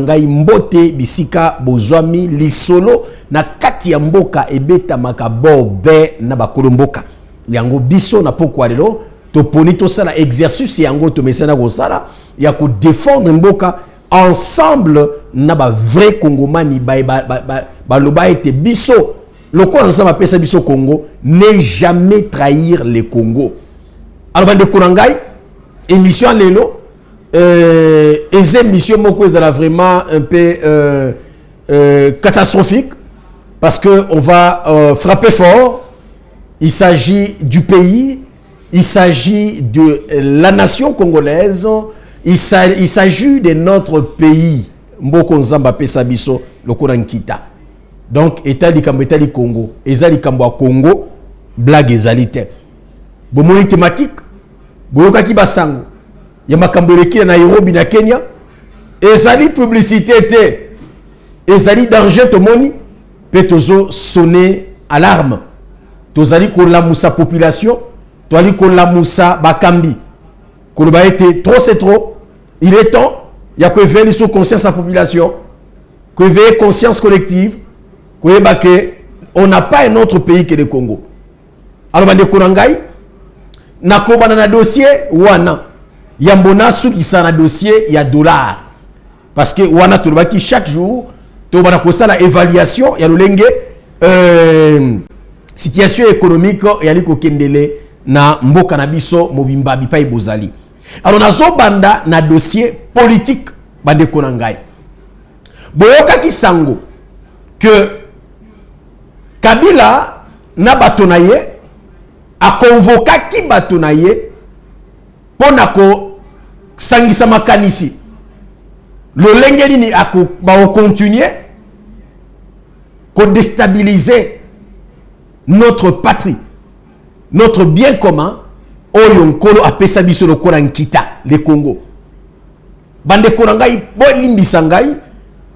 ngai mbote bisika bozwami lisolo na kati ya mboka ebeta makabobe na bakolomboka yango biso na pokwa lelo toponi tosala exercice yango tomesana kosala ya ko défendre mboka ensemble na ba vrai congomani ba loba ete biso loko ensemble pesa biso Congo ne jamais trahir le Congo. Alors bande konangai émission lelo les émissions moko ezala vraiment un peu catastrophique parce que on va frapper fort. Il s'agit du pays, il s'agit de la nation congolaise, il s'agit de notre pays. Mboko nzamba pesa biso lokola nkita. Donc état di Congo, ezali kambo Congo, blague ezali te. Bomoni thématique, boyoka ki basango. Ya makambo leki na Nairobi na Kenya, ezali publicité te. Ezali danger to moni, pe tozo sonner alarme. Tozali ko la moussa population, toali ko la moussa bakambi. Ko ba été trop c'est trop. Il est temps, il y a que veiller sur conscience à la population, que veiller conscience collective, que on n'a pas un autre pays que le Congo. Alors bande konangai na ko bana na dossier wana yambona sou qui sa na dossier il y a dollar parce que wana tolobaki chaque jour to bana ko sala évaluation ya lolenge situation économique ya liko kendele na mboka na biso mobimba bipai bozali. Alors nazo banda na dossier politique bande konangai boyoka kisango que Kabila na batonaye a convoqué ki batonaye pona ko sangisa makanisi le lengeni ni ako ba continuer ko déstabiliser notre patrie, notre bien commun oyo nkolo apesa biso lokola nkita le Congo. Bande konangai bo limbisa ngai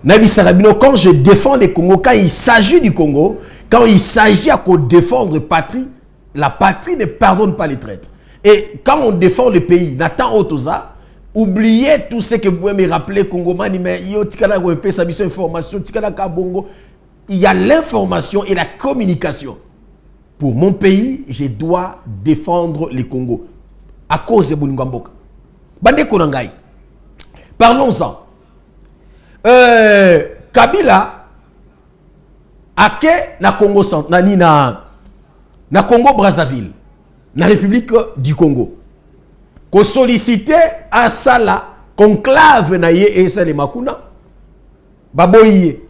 na bisaka bino quand je défends le Congo, quand il s'agit du Congo, quand il s'agit à défendre patrie, la patrie ne pardonne pas les traîtres. Et quand on défend le pays, Nathan Otoza, oubliez tout ce que vous pouvez me rappeler, Congomani, mais il y a l'information et la communication. Pour mon pays, je dois défendre le Congo. À cause de Boulungamboka. Bande Konangai. Parlons-en. Kabila ake na Congo na Congo Brazzaville, na République du Congo. Ko solliciter à sala conclave na ye et ça les makuna. Baboye.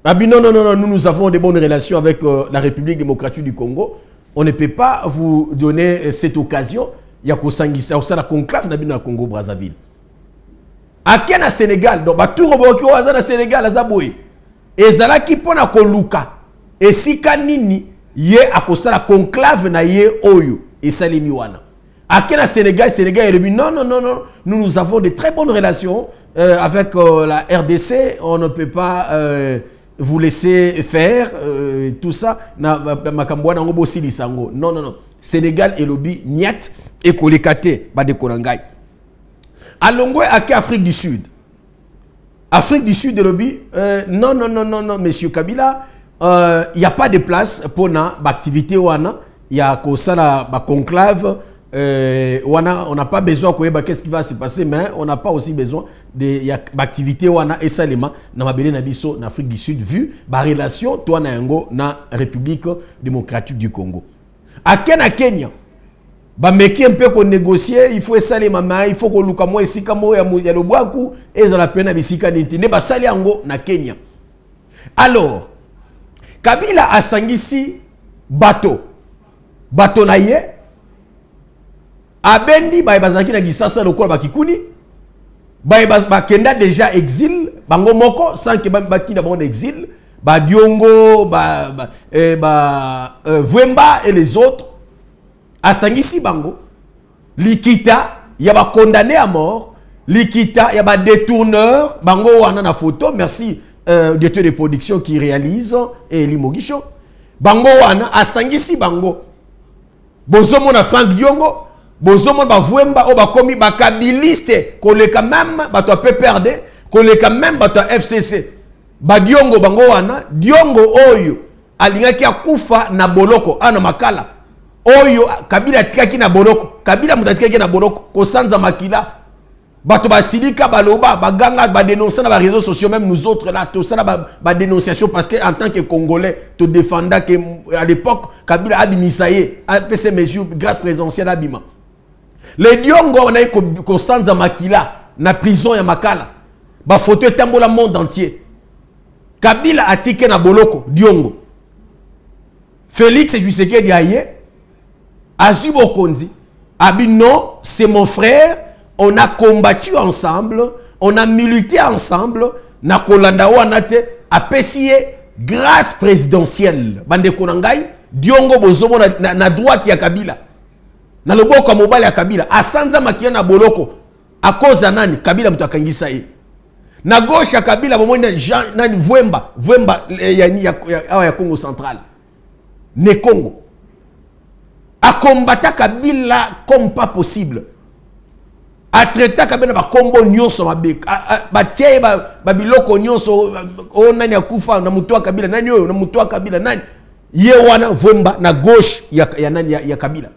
Babi non, nous avons de bonnes relations avec la République démocratique du Congo. On ne peut pas vous donner cette occasion. Il y a ko sangisa au sala conclave na Congo Brazzaville. Ake na Sénégal, donc tout roboki oza na Sénégal azaboye. Ezalaki pona koluka. Esika nini ye akosala conclave na ye oyo esalemi wana. Ake na Sénégal, il dit non, nous avons de très bonnes relations avec la RDC, on ne peut pas vous laisser faire tout ça na makambo na ngobo silisango. Non. Sénégal et lobby niet et kolekate ba de konangai. Alongwe ake Afrique du Sud. Afrique du Sud de lobby non, monsieur Kabila, il n'y a pas de place pour l'activité wana, il y a comme ça la conclave wana, on n'a pas besoin de qu'est-ce qui va se passer, mais on n'a pas aussi besoin de l'activité wana et ça l'élément na mabele na biso en Afrique du Sud vu la relation toi na yango na République démocratique du Congo. À Kenya ba meki un peu qu'on négocier, il faut essayer mama, il faut qu'on luka mo esika mo ya lobwaku et za la pena bisika nitine ba sali yango na Kenya. Alors Kabila a sangisi bateau na ye abendi ba bazaki na gisasa lokola bakikuni ba kenda déjà exil bango moko sans que ba tina bon exil ba Diongo Vwemba et les autres asangisi bango likita yaba condamné à mort likita yaba détourneur bango wana na photo merci directeur de production qui réalise et Limogisho bango wana asangisi bango bozomo na Frank Diongo bozomo ba Vwemba o ba komi ba kabiliste koleka même ba to peut perdre koleka même bato FCC ba Diongo bango wana Diongo oyo alingaki akufa na boloko ana makala oyo Kabila tikaki na boloko Kabila mutatikaki na boloko kosanza makila bato basilika baloba baganga ba dénoncer na ba réseaux sociaux, même nous autres là tout ça ba dénonciation parce que en tant que Congolais te défenda que à l'époque Kabila abimisaye a ces mesures grâce présidentielle abima les Diongo on a kosanza makila na prison ya makala ba photo tambola monde entier Kabila atike na boloko Diongo Félix Tshisekedi aye Azubo Konzi abi non c'est mon frère, on a combattu ensemble, on a milité ensemble na kolanda wana te apesiye grâce présidentielle bande konangai Diongo bozomo na droite ya Kabila na loboko mobile ya Kabila asanza makia na boloko a cause ya nani Kabila mutakangisa ye na gauche ya Kabila bomona Jean nani Vwemba ya Congo central ne Congo a combattre Kabila comme pas possible a traiter Kabila ba kombo nyonso ba tie ba biloko nyonso o nani akufa na mutu wa Kabila nani oyo na mutu wa Kabila nani ye wana Vwemba na gauche ya nani ya Kabila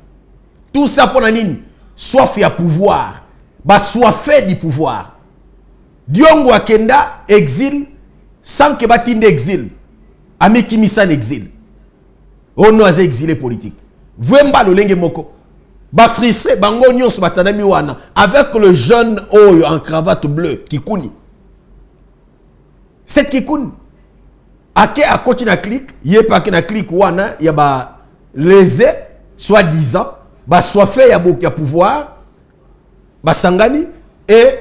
tout ça pour nini soif ya pouvoir ba soifé du pouvoir Diongo akenda exil sans que batinde exil ami kimisa exil on a exilé politique Vwemba lolenge moko ba frissé bango nyonso batanami wana avec le jeune oyo en cravate bleue Kikuni cette Kikuni ake a coach na clique yé pa na clique wana ya ba lésé soi-disant ba soifé ya pouvoir ba sangani et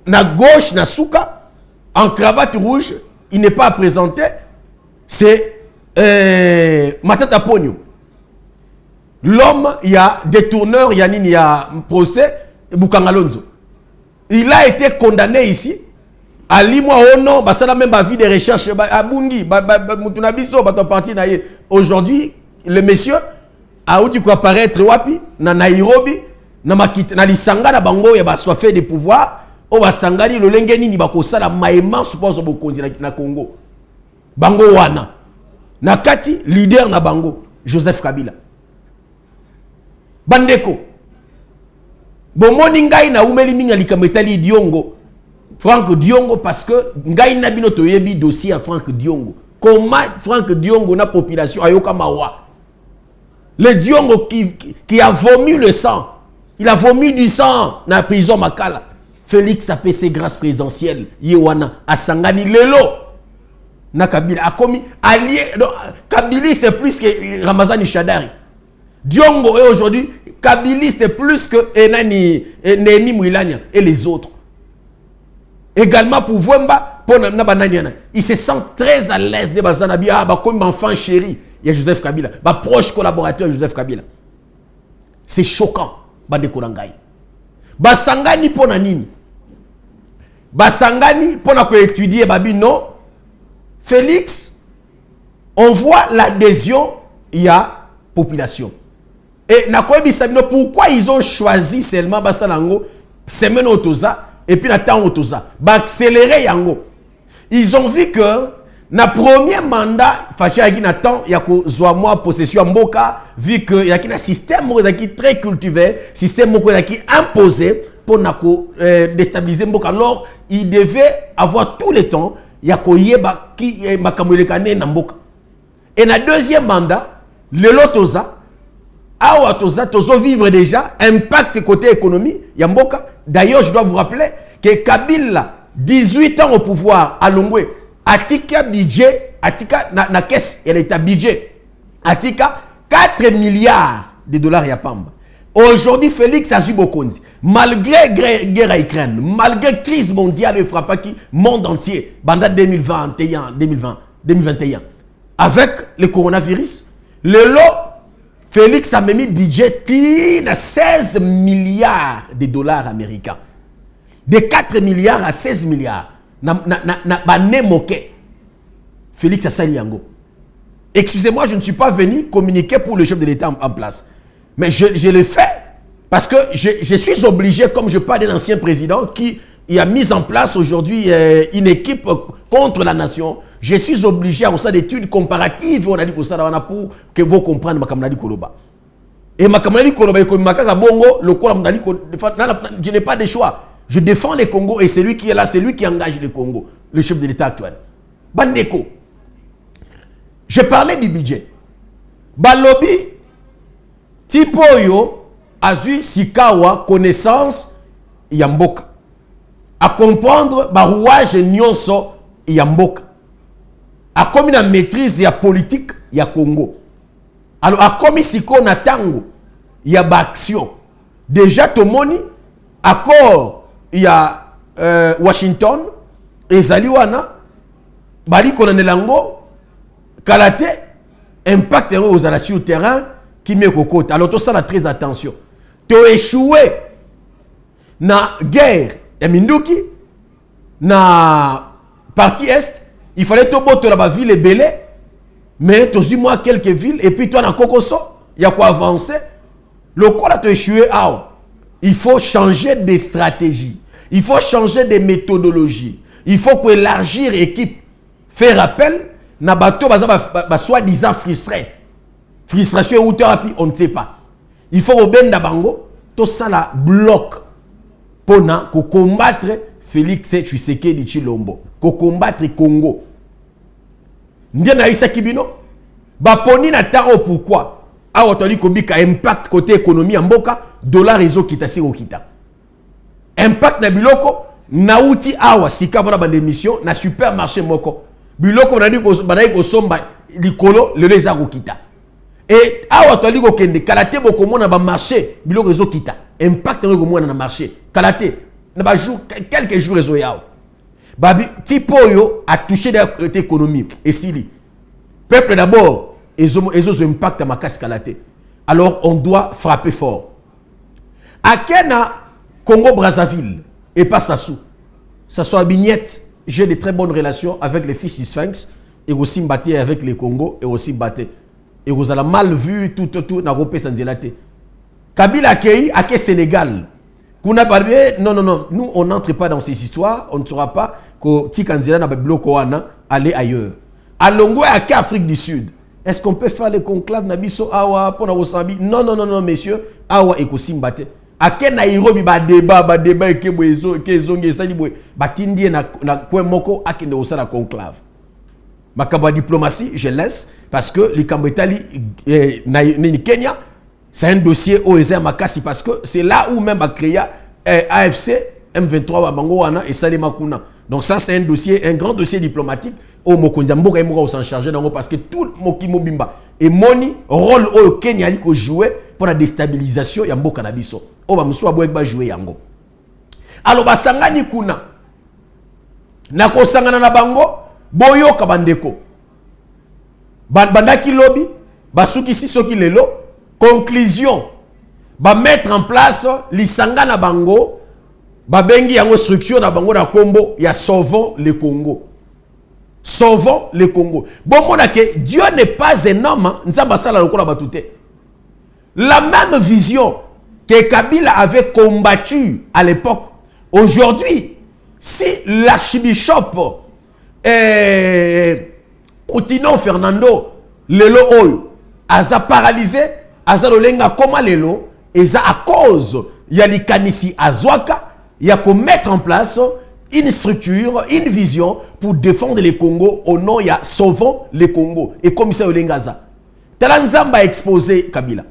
na gauche na souka en cravate rouge il n'est pas présenté c'est Matata Ponyo l'homme il y a détourneur il y a procès Bukangalonzo il a été condamné ici à l'imoa ono basala même ba vie de recherche abungi mutunabiso bato parti na ye aujourd'hui le monsieur a outi ko apparaître wapi na Nairobi na makita na lisanga na bango ya ba soifé de pouvoir o basangani lolenge nini bakosala maema suppose bokonzi na Congo bango wana na kati leader na bango Joseph Kabila bandeko bomoni ngai na umeli minga likametali Diongo Franck Diongo parce que ngai na bino toyebi dossier à Franck Diongo comment Franck Diongo na population ayoka mawa le Diongo qui a vomi le sang, il a vomi du sang na prison Makala. Félix a payé grâce présidentielle Yewana Asangani Lelo na Kabila a commis allié. Kabili c'est plus que Ramazani Shadari. Diongo est aujourd'hui Kabiliste est plus que Nehemi Mwilania et les autres. Également pour Vwemba, pour Nabananiana, il se sent très à l'aise de Bazanabi, comme enfant chéri. Il y a Joseph Kabila, proche collaborateur Joseph Kabila. C'est choquant, Bande Korangai. Basangani pour Nanini. Basangani pour étudier Babi, non. Félix, on voit l'adhésion, il y a population. Et Nakoyebi Sabino, pourquoi ils ont choisi seulement Basalango, semaine Otoza, et puis la temps Otoza, accélérer Yango. Ils ont vu que, na premier mandat, Fachi na temps, il y a que possession Mboka, vu que y a un système qui est très cultivé, système qui est imposé pour déstabiliser Mboka. Alors, il devait avoir tout le temps, il y a Koyeba qui est Makamulekane na Mboka. Et na deuxième mandat, le Lotoza, Awa Toza, Tozo vivre déjà, impact côté économie, Yamboka. D'ailleurs, je dois vous rappeler que Kabila, 18 ans au pouvoir, à Longwe, Atika budget, Atika na caisse, elle est à budget. Atika, 4 milliards de dollars Yapamba. Aujourd'hui, Félix Azubokonzi, malgré guerre à Ukraine, malgré crise mondiale et frappaki monde entier, pendant 2021, avec le coronavirus, le lot, Félix a mis budget de 16 milliards de dollars américains. De 4 milliards à 16 milliards. Félix a sali yango. Excusez-moi, je ne suis pas venu communiquer pour le chef de l'État en place. Mais je le fais parce que je suis obligé, comme je parle d'un ancien président qui il a mis en place aujourd'hui une équipe contre la nation. Je suis obligé à faire des études comparatives on a dit pour que vous compreniez ma camarade Koloba. Et ma camarade Koloba bongo le je n'ai pas de choix. Je défends les Congo et c'est lui qui est là, c'est lui qui engage le Congo, le chef de l'État actuel. Bandeko. Je parlais du budget. Balobi Tipoyo Azu Sikawa connaissance Yamboka. À comprendre barouage nyonso Yamboka. A commis la maîtrise ya politique ya Congo. Alors a commis siko na tango ya ba action. Déjà tomoni accord ya Washington ezali wana bali konanelango kalate impact aux relations sur le terrain qui met au côté. Alors tout ça a très attention. Tu as échoué na guerre ya Minduki na partie est. Il fallait te botter la ville et belé, mais tu as moi quelques villes et puis toi dans Kokoso, il y a quoi avancer. Le corps a échoué. Il faut changer de stratégie, il faut changer de méthodologie, il faut élargir l'équipe. Faire appel, na bateau soi-disant frustré. Frustration ou on ne sait pas. Il faut au ben d'abango, tout ça la bloque pour combattre Félix Tshisekedi Tshilombo, pour combattre Congo. Ndien na isa kibino ba poni na taro pourquoi a otali kobika impact côté économie en mboka dollar réseau kitasi okita impact na biloko na uti awa sika bona ba émission na supermarché moko biloko na ko somba likolo le les okita et awa otali ko kende kalate boko mona ba marché biloko réseau kita impact na ko mona na marché kalate na ba jour quelques jours réseau yao. Babi, Tipoyo a touché l'économie économique. Et si le peuple d'abord, ils ont impact à ma casse calate. Alors on doit frapper fort. À Kenya, Congo-Brazzaville, et pas Sassou. Sassou Abignette, j'ai de très bonnes relations avec les fils du Sphinx, et aussi batté avec les Congo, et aussi batté. Et vous avez mal vu tout, n'a repé sans dilater. Kabila Kei, à Sénégal. Non, nous on n'entre pas dans ces histoires, on ne saura pas que Tikandila n'a pas bloqué aller ailleurs. À Longo et à Afrique du Sud, est-ce qu'on peut faire les conclaves Nabiso Awa pour Narosambi? Non, messieurs, Awa et Kosimbate. À quel Nairobi débat et Kezongi et Saliboué, Batindi na Kwemoko à Kende Osana conclave. Ma kaba diplomatie, je laisse parce que les Cambritali Kenya. C'est un dossier OSR Makasi parce que c'est là où même a créé AFC, M23 Bangoana et Salemakuna. Donc ça c'est un dossier, un grand dossier diplomatique au Mokonzamboka et Moka s'en charger parce que tout Mokimo Bimba et Moni rôle au Kenya qui jouer pour la déstabilisation ya Mboka Nabiso. O ba musu aboye ba jouer yango. Alors basangani kuna na ko sangana na bango boyo kabandeko. Bandaki lobby basuki sisoki lelo. Conclusion, va mettre en place l'isanga na bango, va bengi yango structure na bango na kombo ya sauvons le Congo. Sauvons le Congo. Bon mona que Dieu n'est pas un homme, nzamba sala lokola batute. La même vision que Kabila avait combattu à l'époque. Aujourd'hui, si l'archibishop Coutinho Fernando Lelo Oyo a paralysé Azalolenga koma lelo eza à cause ya likanisi azwaka ya ko mettre en place une structure, une vision pour défendre les Congo au nom ya sauvons les Congo et comme ça Olengaza. Talanzamba a exposé Kabila.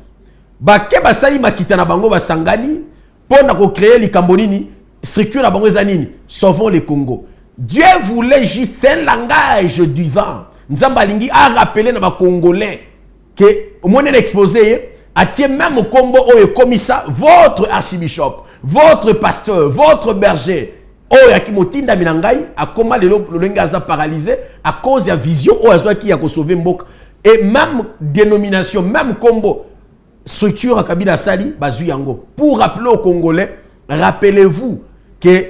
Ba ke basali makita na bango basangani pona ko créer likambonini structure na bango zanini sauvons les Congo. Dieu voulait juste un langage du vent. Nzamba lingi a rappelé na ba Congolais que au moins l'exposé a même au combo comme ça votre archibishop, votre pasteur, votre berger Yakimotinda Minangai a comment le lengaza paralysé à cause de la vision qui a sauvé Mbok et même dénomination, même combo structure à Kabila Sali Bazuyango. Pour rappeler aux Congolais, rappelez-vous que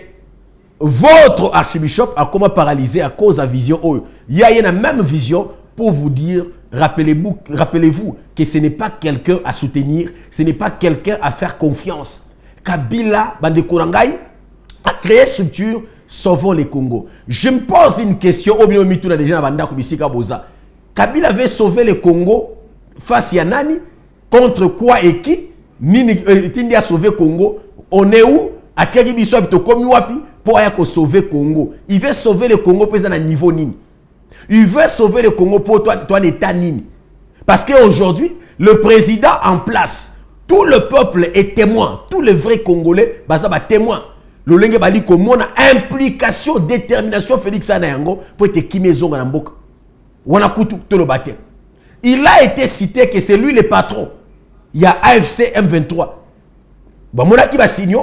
votre archibishop a comment paralysé à cause de la vision. Il y a une même vision pour vous dire, rappelez-vous que ce n'est pas quelqu'un à soutenir, ce n'est pas quelqu'un à faire confiance. Kabila Bandekorangai, à créer structure, sauvons les Congo. Je me pose une question, au milieu de déjà Banda Kubisika Boza. Kabila avait sauvé le Congo face à Nani, contre quoi et qui? Tindi a sauvé Congo. On est où? À Tiagi Bisso habito comme Wapi pour aller sauver Congo. Il veut sauver le Congo pour un niveau nini. Il veut sauver le Congo pour toi l'état nini. Parce qu'aujourd'hui, le président en place, tout le peuple est témoin. Tous les vrais Congolais, bah ça va témoin. Le lenge bali comme on a implication, détermination Félix Anayango pour être Kimezon dans Mboka. On a coutu tout le bâtiment. Il a été cité que c'est lui le patron. Il y a AFC M23. Bah mon qui va signer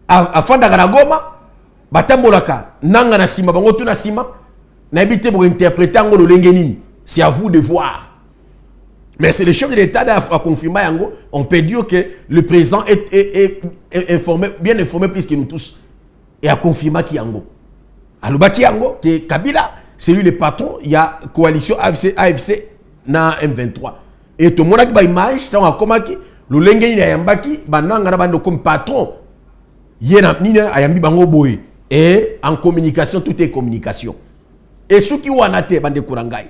à Fandagana Goma, batambolaka nanga na sima bango tuna sima na habité pour interpréter ngo le lenge nini. C'est à vous de voir. Mais c'est le chef de l'État à confirmer yango. On peut dire que le président est informé, bien informé plus que nous tous. Et à confirmer qui yango. Alors qui yango que Kabila, c'est lui le patron. Il y a coalition AFC na M23. Et tout le monde qui ba image, tant comme qui le lenge ni yambaki bananga na bando comme patron. Yena nina ayambi bango boy. Et en communication, tout est communication. Et ceux qui ont anaté bande kurangai.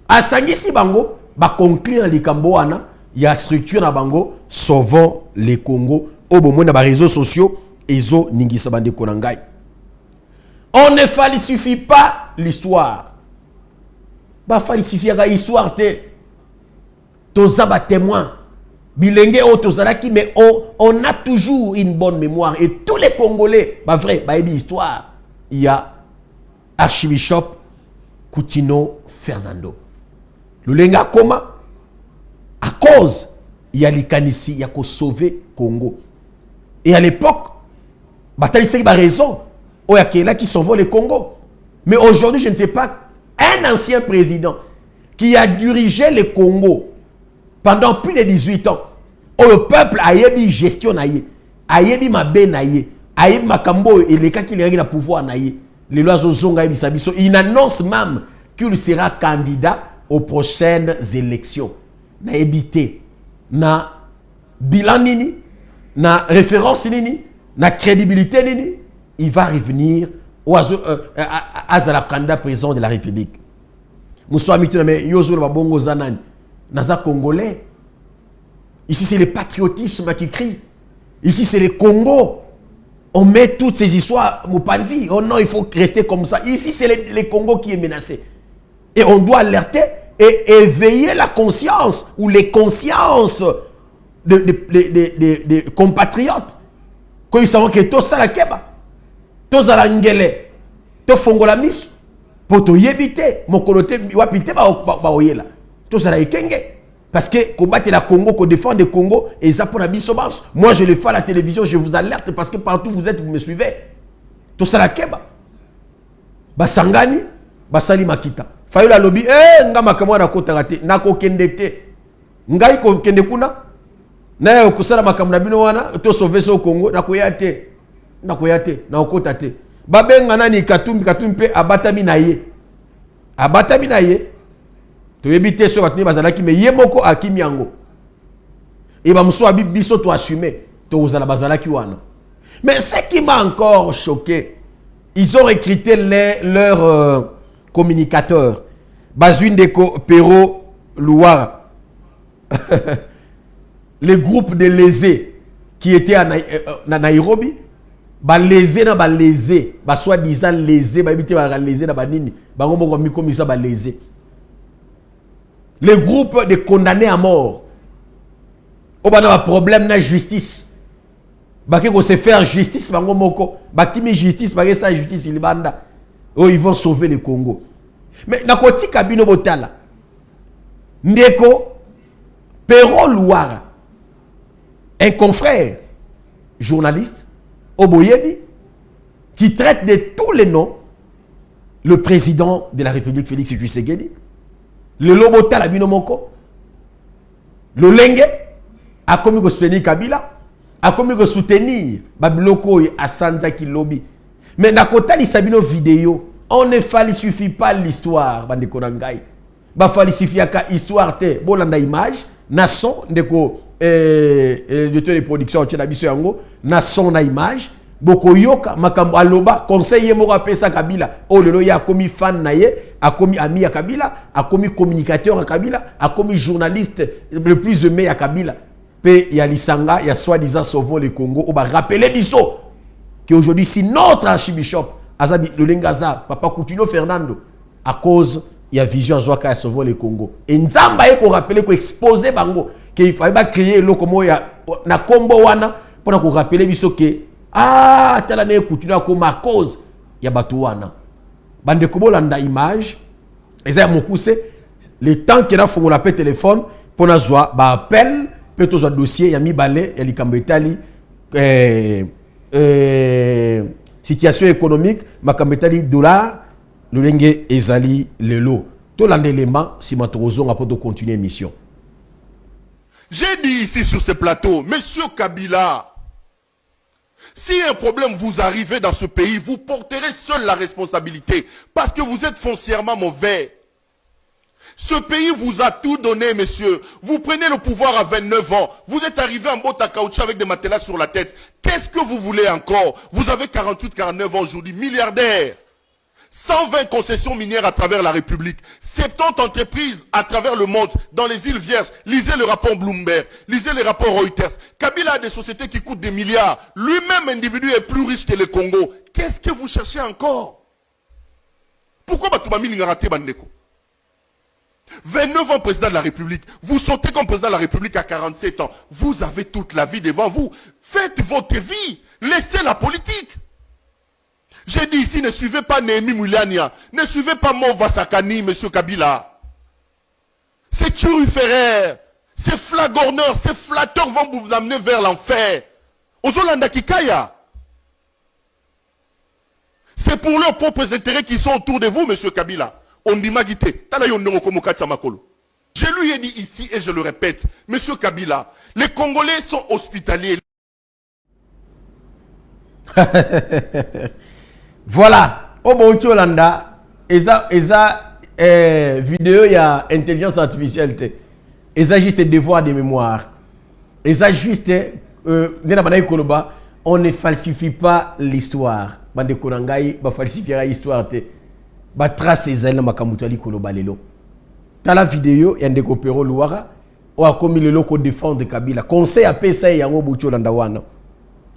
Asangisi bango ba conclure na likambo wana ya structure na bango sauvons les Congo au bon na ba réseaux sociaux ezo ningisa bande kurangai. On ne falsifie pas l'histoire. Ba falsifier la histoire te. Toza ba témoin. Bilenge o tozalaki mais on a toujours une bonne mémoire et tous les Congolais ba vrai ba histoire. Il y a Archibishop Coutinho Fernando. Le lenga koma à cause il y a l'ikanisi il y a qu'au sauver Congo. Et à l'époque bataille c'est raison oh il y a là qui sauve le Congo. Mais aujourd'hui je ne sais pas un ancien président qui a dirigé le Congo pendant plus de 18 ans. Oh le peuple a yebi gestion naie, a yebi mabe naie, a yebi makambo et les cas qui les pouvoir naie. Les lois zonga yebi sabiso, il annonce même qu'il sera candidat aux prochaines élections. Na évité, na bilan nini, na référence nini, na crédibilité nini, il va revenir à la candidat président de la République. Moussa Mituna mais yozo le bongo zanani, naza congolais. Ici c'est le patriotisme qui crie. Ici c'est le Congo. On met toutes ces histoires Moupandi. Oh non, il faut rester comme ça. Ici c'est le Congo qui est menacé. Et on doit alerter et éveiller la conscience ou les consciences des compatriotes. Quand ils savent que tout ça la keba, tout ça la ngele, tout fongola mis, pour tout yébiter, mon coloté, wapite ba oyela, tout ça la ikenge. Parce que combattre la Congo, qu'on défend le Congo, et ça pour la bisobance. Moi je le fais à la télévision, je vous alerte parce que partout vous êtes, vous me suivez. Tout ça la keba. Basangani, basali makita. Fayola lobby, nga makamwa na kota rate, na ko kendete. Ngai ko kende kuna. Na yo kusala makamna bino wana, to sauver so Congo, na ko yate. Na ko yate, na okota te. Babenga nani katumbi pe abatami na ye. Abatami na ye. To yebite so batni bazalaki me yemoko akimi yango. Et ba muso abi biso to assumer, to uzala bazalaki wana. Mais ce qui m'a encore choqué, ils ont recruté leur communicateur. Bazuine Deko Pero Louara. Le groupe de lésés qui était à Nairobi, ba lésé na ba lésé, ba soi-disant lésé, ba habité ba lésé na ba nini, ba ngombo mi comme ça ba lésé. Le groupe de condamnés à mort. On a un problème na justice. Ba ko se faire justice ba ngomoko, ba kimi justice ba sa justice libanda. Oh, ils vont sauver le Congo. Mais na koti kabino botala. Ndeko Pero Louara, un confrère journaliste Oboyebi qui traite de tous les noms le président de la République Félix Tshisekedi, le Lobotala Binomoko, le Lenge a commis de soutenir Kabila, a commis de soutenir Babiloko et Assanza qui lobby. Mais na kota li sabino vidéo, on ne falsifie pas l'histoire bande konangai. Ba falsifier ka histoire te bolanda image na son ndeko directeur de production chez la biso yango na son na image bokoyoka makambo aloba conseiller moko apesa Kabila o lelo ya komi fan na ye akomi ami ya Kabila akomi communicateur ya Kabila akomi journaliste le plus aimé ya Kabila pe ya lisanga ya soi-disant sauvons le Congo on va rappeler biso que aujourd'hui si notre archibishop azabi le lengaza papa Coutinho Fernando à cause il y a vision zwaka ya sauvons le Congo et nzamba eko rappeler ko exposer bango que il fallait pas créer lo comme ya na kombo wana pour ko rappeler biso que ah, tala ne Coutinho comme à cause ya batuana. Bande kobolanda image. Eza mokuse le temps que na fongo la pe téléphone pour na zwa ba appel peut to zwa dossier ya mibale ya likambo etali situation économique makambo etali dollar lolenge ezali lelo. To l'élément si matozonga pour de continuer mission. J'ai dit ici sur ce plateau, monsieur Kabila, si un problème vous arrive dans ce pays, vous porterez seul la responsabilité parce que vous êtes foncièrement mauvais. Ce pays vous a tout donné, monsieur. Vous prenez le pouvoir à 29 ans. Vous êtes arrivé en botte à caoutchouc avec des matelas sur la tête. Qu'est-ce que vous voulez encore? Vous avez 48, 49 ans aujourd'hui, milliardaire. 120 concessions minières à travers la République, 70 entreprises à travers le monde, dans les îles Vierges. Lisez le rapport Bloomberg, lisez le rapport Reuters. Kabila a des sociétés qui coûtent des milliards. Lui-même, individu, est plus riche que le Congo. Qu'est-ce que vous cherchez encore? Pourquoi Batoumami Lingarate Bandeko? 29 ans président de la République. Vous sautez comme président de la République à 47 ans. Vous avez toute la vie devant vous. Faites votre vie. Laissez la politique. J'ai dit ici, ne suivez pas Néhémie Moulania, ne suivez pas Mova Sakani, monsieur Kabila. Ces turiféraires, ces flagorneurs, ces flatteurs vont vous amener vers l'enfer. Ozolanda Kikaya. C'est pour leurs propres intérêts qui sont autour de vous, monsieur Kabila. On dit Magité, je lui ai dit ici et je le répète, monsieur Kabila, les Congolais sont hospitaliers. Voilà, au Boutiolanda, eza vidéo il y a intelligence artificielle, eza juste devoir de mémoire, eza juste on ne falsifie pas l'histoire. Bande konangai ba falsifiera l'histoire te. Ba trace ezali na makamutali koloba lelo. Dans la vidéo ya ndeko Pero Luara o a commis le loko défendre Kabila. Conseil a pesa yango Boutiolanda wana.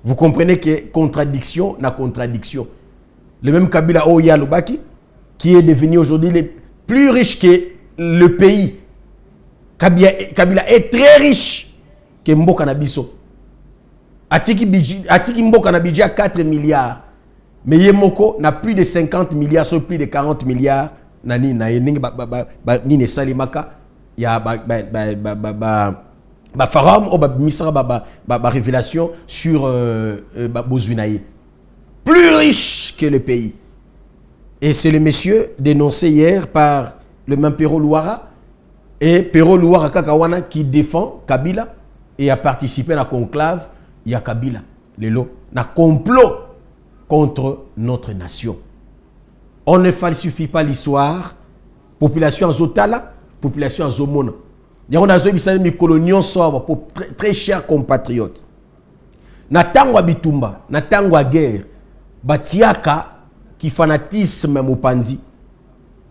Vous comprenez que contradiction na contradiction. Le même Kabila Oya Lubaki, qui est devenu aujourd'hui le plus riche que le pays. Kabila est très riche que Mboka Nabiso. Atiki Mboka Nabidji a 4 milliards. Mais Yemoko n'a plus de 50 milliards, sur plus de 40 milliards. Nani Nine Salimaka. Il y a Faram ou Misra révélation sur Bozunaï. Plus riche que le pays. Et c'est le monsieur dénoncé hier par le même Pero Luara. Et Pero Luara Kakawana qui défend Kabila et a participé à la conclave. Il y a Kabila. Lelo. Na complot contre notre nation. On ne falsifie pas l'histoire. Population en Zotala, population en Zomona. Il y a un colonion sobre pour très chers compatriotes. Natangwa Bitumba, Natangwa guerre. Batiaka qui fanatisme Mopanzi.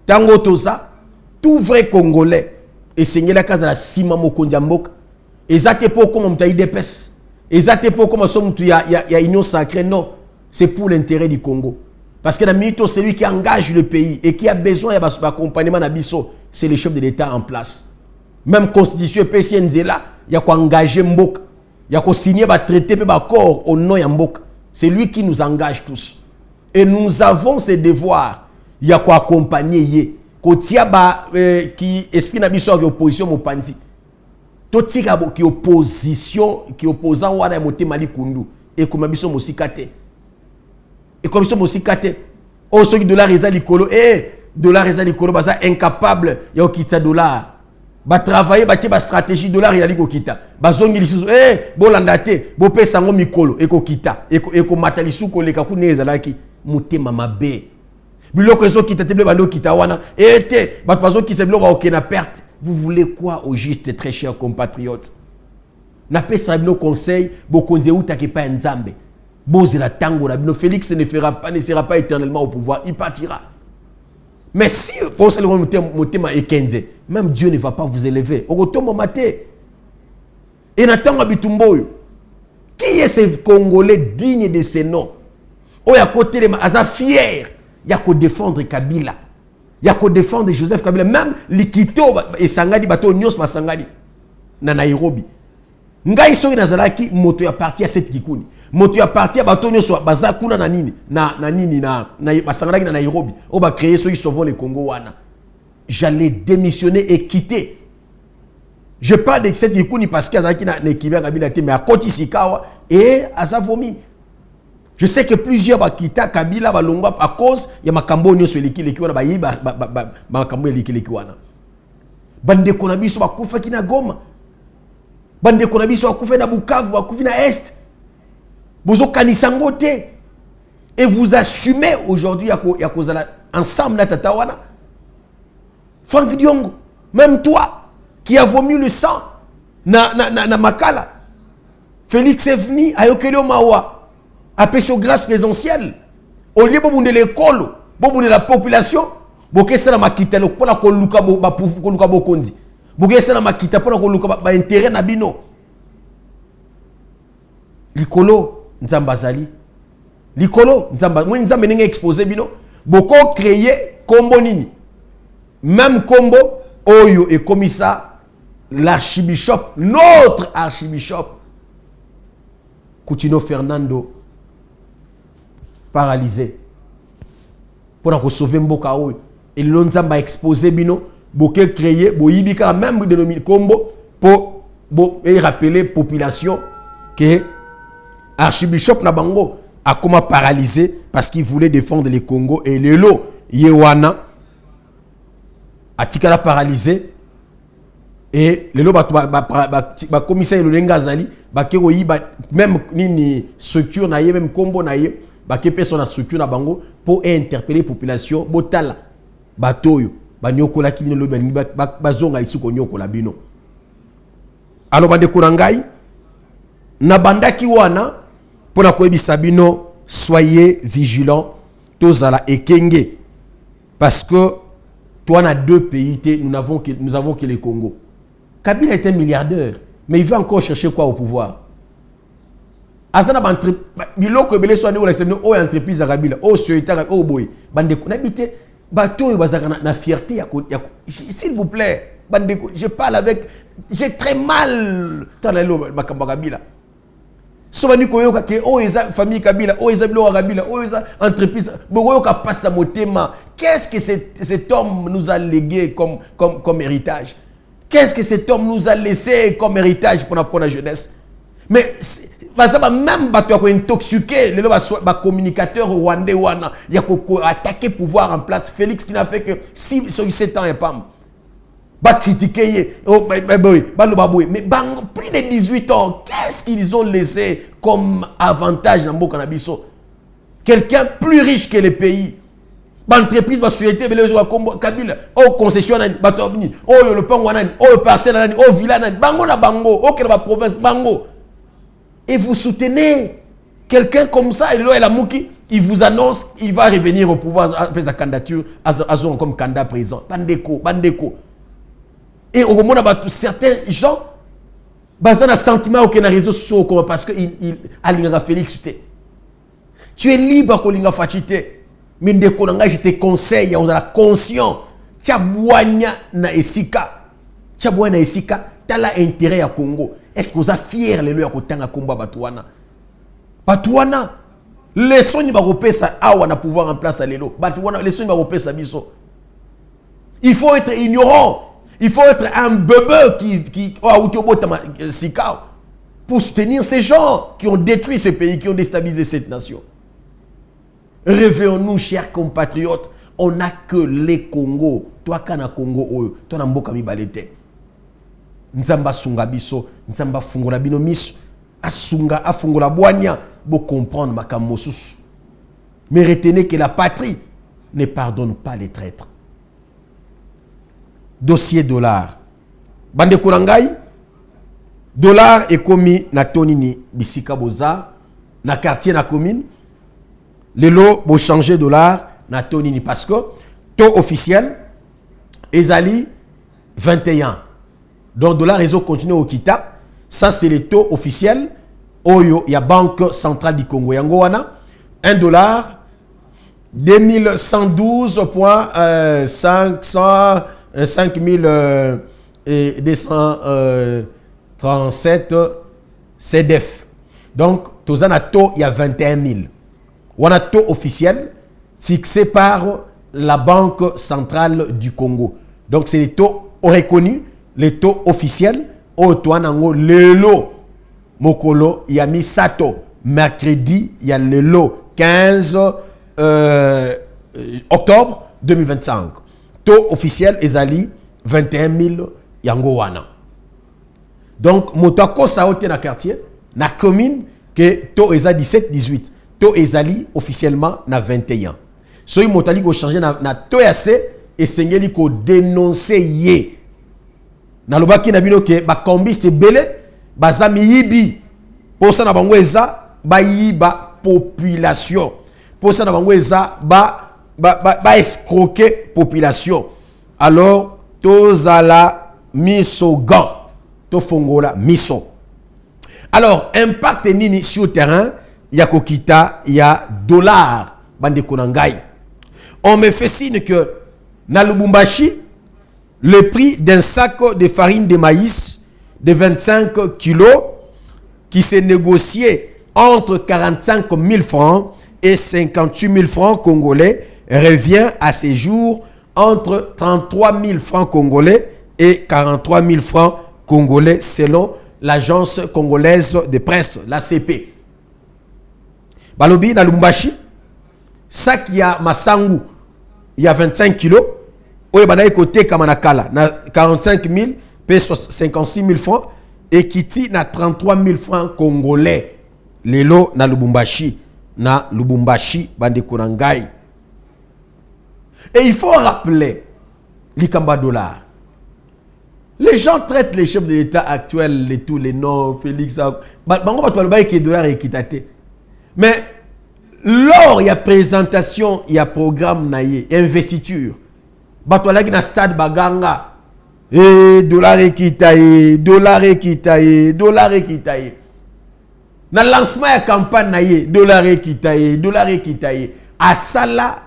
Tango Toza, tout vrai Congolais, et c'est la case de la Sima Mokondiambok, et ça t'es pas comme on dépêche, et ça t'es pas comme il y a union sacrée, non, c'est pour l'intérêt du Congo. Parce que la minute, c'est lui qui engage le pays et qui a besoin d'accompagnement d'Abisso, c'est le chef de l'État en place. Même constitution PCNZ là, il y a quoi engager Mbok, il y a quoi signer, traiter, corps au nom de Mbok. C'est lui qui nous engage tous. Et nous avons ces devoirs. Il y a quoi accompagner. Qui esprit n'abissor qui opposition Mopanzi. Tout qui opposition, qui opposant Wada Moté Mali Kundu. Et comme abissor Mosikate. Et comme ça Mosikate. Oh, ceux qui dollar reza likolo. Dollar reza likolo, baza incapable. Y'a kita dollar. Ba travailler, ba stratégie dollar il a liko kita. Ba zongi lisusu. Bolandate. Bo pesa ngo mikolo. Eko kita. Eko matalisu koleka kuneza laki. Mutema mabe. Biloko ezo kita teble bando kita wana. Ete. Bat bazo kita biloko ba okena perte. Vous voulez quoi au juste, très chers compatriotes? Na pesa bilo conseil. Bo konze uta ke pa nzambe. Bozela tango na bino. Félix ne sera pas éternellement au pouvoir, il partira. Mais si pour ça le thème est 15, même Dieu ne va pas vous élever. Au retour maté. Et Nathan Abitumboyo. Qui est ce Congolais digne de ce nom? Oh, à côté de Aza fier, il y a qu'à défendre Kabila. Il y a qu'à défendre Joseph Kabila. Même Likito et Sangadi, bateau Nyos Masangadi, na Nairobi. Ngai soki nazalaki moto ya parti à cette kikuni. Moto ya parti à bateau Nyos baza kuna na nini na Masangadi na Nairobi. On va créer ceux qui sauvent le Congo wana. J'allais démissionner et quitter. Je parle de cette kikuni parce qu'il y a qui na Kibia Kabila mais à côté Sikawa et à sa vomi. Je sais que plusieurs bakita Kabila balongwa à cause ya makambo nyonso eliki wana bayiba makambo eliki wana. Bande konabiso bakufa kina Goma. Bande konabiso bakufa na Bukavu, bakufa na Est. Bozo kanisango te. Et vous assumez aujourd'hui ya kozala ensemble na tata wana. Franck Diongo, même toi qui a vomi le sang na Makala. Félix est venu à Yokelio Mawa. Après sur grâce présidentielle, au lieu de l'école, de la population, boke sala makita lo pona ko luka bo ba poufu ko luka bo konzi. Boke sala makita pona ko luka ba intérêt na bino. Likolo nzamba zali. Likolo nzamba moni nzamba ninga exposer bino. Boko créer combo nini. Même combo oyo et comme ça l'archibishop, notre archibishop Coutinho Fernando paralysé pour sauver Mboka oyo et l'onzamba exposé bino boke créer boyibika même dénominé combo pour rappeler population que archibishop Nabango a comment paralysé parce qu'il voulait défendre les Congo et le lot Yewana a tikala paralysé et le lot ba commissaire le Lengazali ba kero yiba même nini structure na ye même combo na ye ba ke personne structure na bango pour interpeller population botala batoyo ba nyokola kibino lo ba zonga lisuko nyokola bino. Alors bande kurangai na bandaki wana pour la koyebisa bino soyez vigilants tozala ekenge parce que toi na deux pays nous avons que le Congo. Kabila est un milliardaire mais il veut encore chercher quoi au pouvoir. Azana ba biloko belé so o entreprise Kabila o société o boy bande ko nabité bato bazaka na fierté s'il vous plaît bande je parle avec j'ai très mal dans la makamba Kabila so bani ko yoka ke o eza famille Kabila o eza bilo Kabila o eza entreprise bo yoka passa motema. Qu'est-ce que cet homme nous a légué comme héritage? Qu'est-ce que cet homme nous a laissé comme héritage pour la jeunesse? Mais même bato ko intoxiqué les communicateurs rwandais wana ya ko attaquer pouvoir en place. Félix qui n'a fait que 7 ans et pas ba critiquer mais plus de 18 ans, qu'est-ce qu'ils ont laissé comme avantage dans Mboka na biso? Quelqu'un plus riche que le pays. Entreprise va société belé kombo Kabila o concession na bato ni o le pango na o parcelle na o villa na bango na bango o que la province bango. Et vous soutenez quelqu'un comme ça et là la Mouki il vous annonce il va revenir au pouvoir après sa candidature comme candidat président bandeko et au moment où certains gens basent un sentiment aucun réseau sociaux parce que il a Félix tu es libre qu'on l'inga fatité. Mais je te conseille, on a conscient. Tchabouania na esika. Tchabouania na esika. T'as intérêt à Congo. Est-ce que vous êtes fiers les lois à combat Batouana? Batouana. Les sons ni baropé ça a on a pouvoir en place à l'élo. Batouana les sons ni baropé ça biso. Il faut être ignorant. Il faut être un bébé qui pour soutenir ces gens qui ont détruit ce pays, qui ont déstabilisé cette nation. Réveillons-nous, chers compatriotes. On n'a que les Congo. Toi, kana Congo, toi, n'amboka mi balete. Nzamba sunga biso, nzamba fungola bino miso. Asunga, afungola boania. Pour comprendre ma kamosus. Mais retenez que la patrie ne pardonne pas les traîtres. Dossier dollar. Bande Kurangai. Dollar est commis na tonini bisika boza. na quartier na commune lelo bo changer dollar na taux nini parce que taux officiel ezali 21. Donc dollar réseau continue au kita. Ça c'est le taux officiel oyo ya Banque centrale du Congo. Yango wana 1 dollar 5237 CDF. Donc, tozan a taux, il y a 21 000. On a taux officiel fixé par la Banque centrale du Congo. Donc, c'est les taux reconnus, les taux officiels. Otoanango, lelo, mokolo, il y a mis sato. Mercredi, il y a lelo, 15 octobre 2025. Taux officiel ezali 21 000 yangowana. Donc, motako saote na quartier, na commune, que taux ezali 17-18. Taux ezali officiellement na 21. So y motali ko changer na taux assez et sengeli ko dénoncer ye. Na lobaki na bino ke ba kombiste belé, ba zami yibi. Pour ça na bango eza ba yiba population. Pour ça, nous avons escroquer population. Alors, tous à la miso gant. Tous fongola miso. Alors, impact nini sur le terrain, il y a kokita, il y a dollar. Bande konangai. On me fait signe que, dans Lubumbashi, le prix d'un sac de farine de maïs de 25 kilos qui s'est négocié entre 45 000 francs et 58 000 francs congolais revient à ces jours entre 33 000 francs congolais et 43 000 francs congolais selon l'agence congolaise de presse, l'ACP. Balobi na Lubumbashi, sac ya masangu, il y a 25 kilos, oye banaye côté kamanakala, na 45 000, et 56 000 francs, et kiti na 33 000 francs congolais. Lelo na Lubumbashi. Na Lubumbashi, bande konangai. Et il faut rappeler l'Ikamba dollar. Les gens traitent les chefs de l'État actuels, tous les noms, Félix, dollar et équité. Mais lors il y a présentation, il y a programme, il y a investiture. Batoualagi na stade Baganga. Et dollar équité, dollar équité, dollar équité. Dans le lancement de la campagne, dollar équitaillé, à ça là,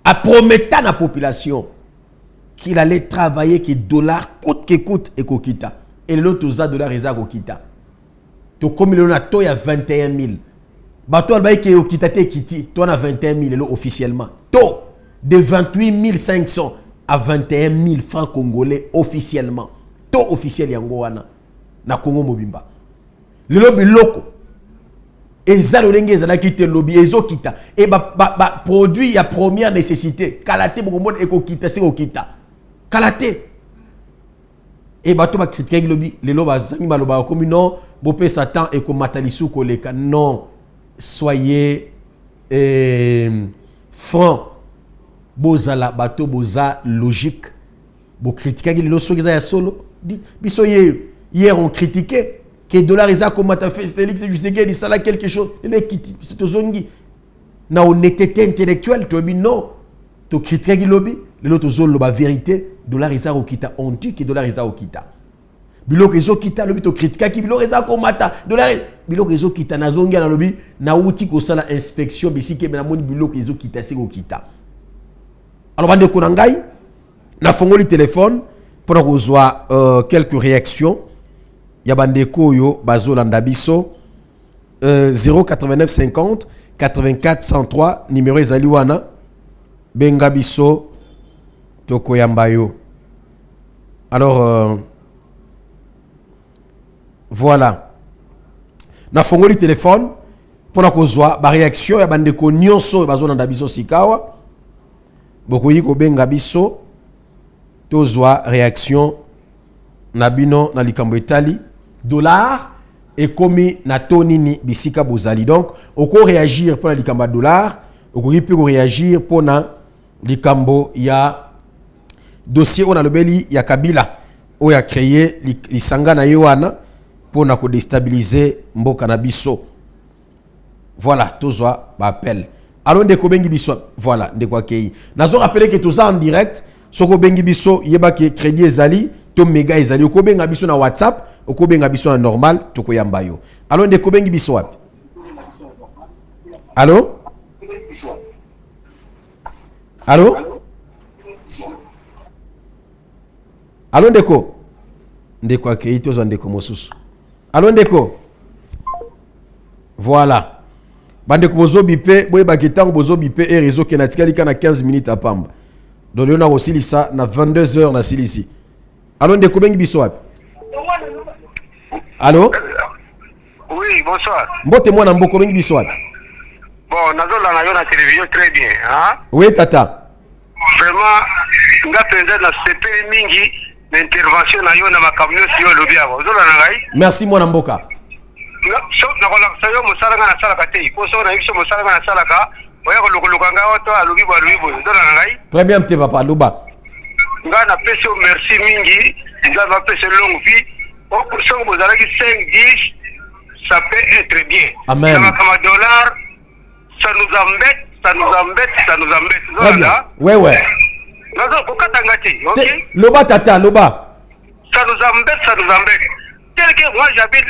à promettre à la population qu'il allait travailler, que dollar coûte que coûte et qu'on quitte. Et l'autre dollar est à quitte. Donc comme il y a 21 000. Bah toi le qui est quitté, toi on a 21 000 officiellement. Taux de 28 500 à 21 000 francs congolais officiellement. Taux officiel yangoana. Na Congo Mobimba. Le lobby loco. Et ça le lenge za kite lobby ezo kita. Et produit ya première nécessité. Kalate beaucoup monde eko kita c'est okita. Kalate. Et to ba critiquer lobby le loba zangi ba loba comme non bopé satan et ko matalisu koleka. Non. Soyez franc. Bozala bato boza logique. Bo critiquer le loso ya solo. Bisoye hier, on critiquait que le dollar est comme Félix Tshisekedi dit ça là quelque chose. C'est zongi. Na honnêteté intellectuelle, tu dis non. Tu critiques le lobby, l'autre zone la vérité, dollar est au kita. On dit que dollar est au kita. Biloko ezo kita lobby tu critiques qui biloko est comme mata. Dollar biloko ezo kita na zongi na lobby na outi ko sala inspection bisike na moni biloko ezo kita c'est au kita. Alors bande konangai na fongoli téléphone pour avoir quelques réactions. Yabandeko yo bazolanda biso 089 50 84 103 numéro ezaliwana benga biso toko yambayo. Alors voilà. Na fongoli téléphone pour kozwa ba réaction ya bandeko nyonso bazolanda biso sikawa. Bokoyi ko benga biso tozwa réaction nabino na likambo etali dollar et komi na tonini bisika bozali. Donc oko réagir pour la likambo dollar, oko réagir pour na likambo ya dossier on a le beli ya Kabila o ya créé lisanga na yoana pour na ko déstabiliser mboka na biso. Voilà, tozwa ba appel. Alors ndeko bengi biso, voilà, ndeko akei. Nazo rappeler que toza en direct, soko bengi biso yeba ke crédit ezali, to mega ezali, ko benga biso na WhatsApp, ko benga biso na normal, to ko yamba yo. Alors ndeko bengi biso wapi? Allô? Allô? Allô ndeko? Ndeko akei tozwa ndeko mosusu. Allô ndeko? Voilà. Bandeko bozo bipé, boye baketango bozo bipé et réseau qui na tikali kana 15 minutes à pamba. Donc on a aussi ça na 22h na silisi. Allô ndeko bengi biso wapi? Allô? Oui, bonsoir. Mbote mwana mboko bengi biso wapi? Bon, nazola na yo na télévision très bien, hein? Oui tata. Vraiment, nga penza na sepeli mingi l'intervention na yo na makamyo si yo lobi yako. Zola na ngai? Merci mwana mboka. So na kola sayo musala nga na sala ka te. Ko so na yisho musala nga na sala ka. Oya ko lokoluka nga oto alubi bo. Zola na ngai? Très bien mte papa Luba. Nga na peso merci mingi. Nga na peso longue vie. O so bo zalaki 5-10, ça peut être bien. Amen. Na kama dollar, ça nous embête, ça nous embête, ça nous embête. Très bien. Ouais ouais. Nazo kokata ngati, OK? Loba tata Loba. Ça nous embête. Tel que moi j'habite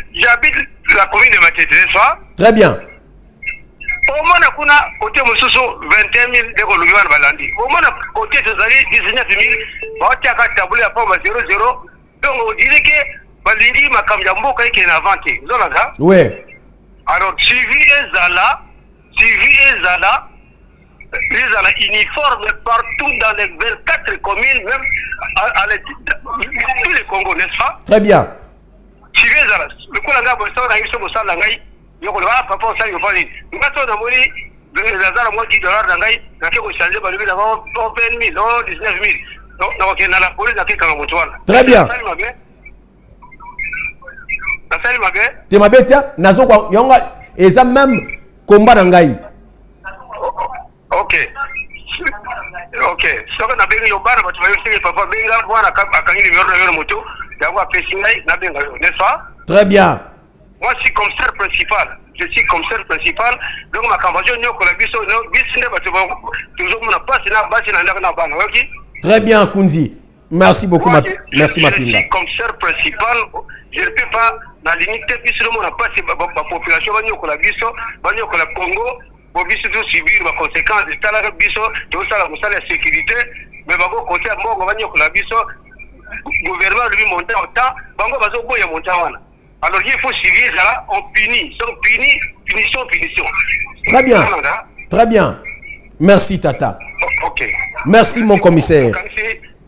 la commune de Matete, n'est-ce pas? Très bien. Au moins kuna côté mususu 21 000 de Kolubiwan Balandi. Au moins côté Tozali 19 000. Baotiaka tabule à 0-0. Donc on dirait que Balindi makamja mboka yake na vente. Zola ça? Ouais. Alors suivi ezala uniforme partout dans les 24 communes, même à tous les Congos, n'est-ce pas? Très bien. Suivi ezala. Le coup la gabo ça na yiso mosala ngai. Yoko la papa ça yo fali. Ngato na moni ezala mo $10 na ngai na ke ko changer balubi na 20 000, 19 000. Donc na ko na la police na ke kanga motwana. Très bien. Nasali mabe? Te mabeta nazo kwa yonga eza même combat na ngai. OK. Soko na bengi yobana batu bayo sike papa benga bwana akangi numéro na yo moto yango apesi ngai na benga yo, n'est-ce pas? Très bien. Moi je suis commissaire principal. Donc ma campagne nyoko la biso no bisine batu toujours na passe na basi na ndaka na bana, OK? Très bien Kunzi. Merci beaucoup merci Mapinga. Je suis commissaire principal. Je ne peux pas la limite puisque on a passé la population banyokola biso banyokola Congo pour biso tout subir les conséquences de la biso tout ça la sécurité mais bako côté mbongo banyokola biso gouvernement lui monter au temps bango bazo boya monter wana. Alors il faut suivre là, on punit, punition. Très bien. Très bien. Merci Tata. OK. Merci mon commissaire.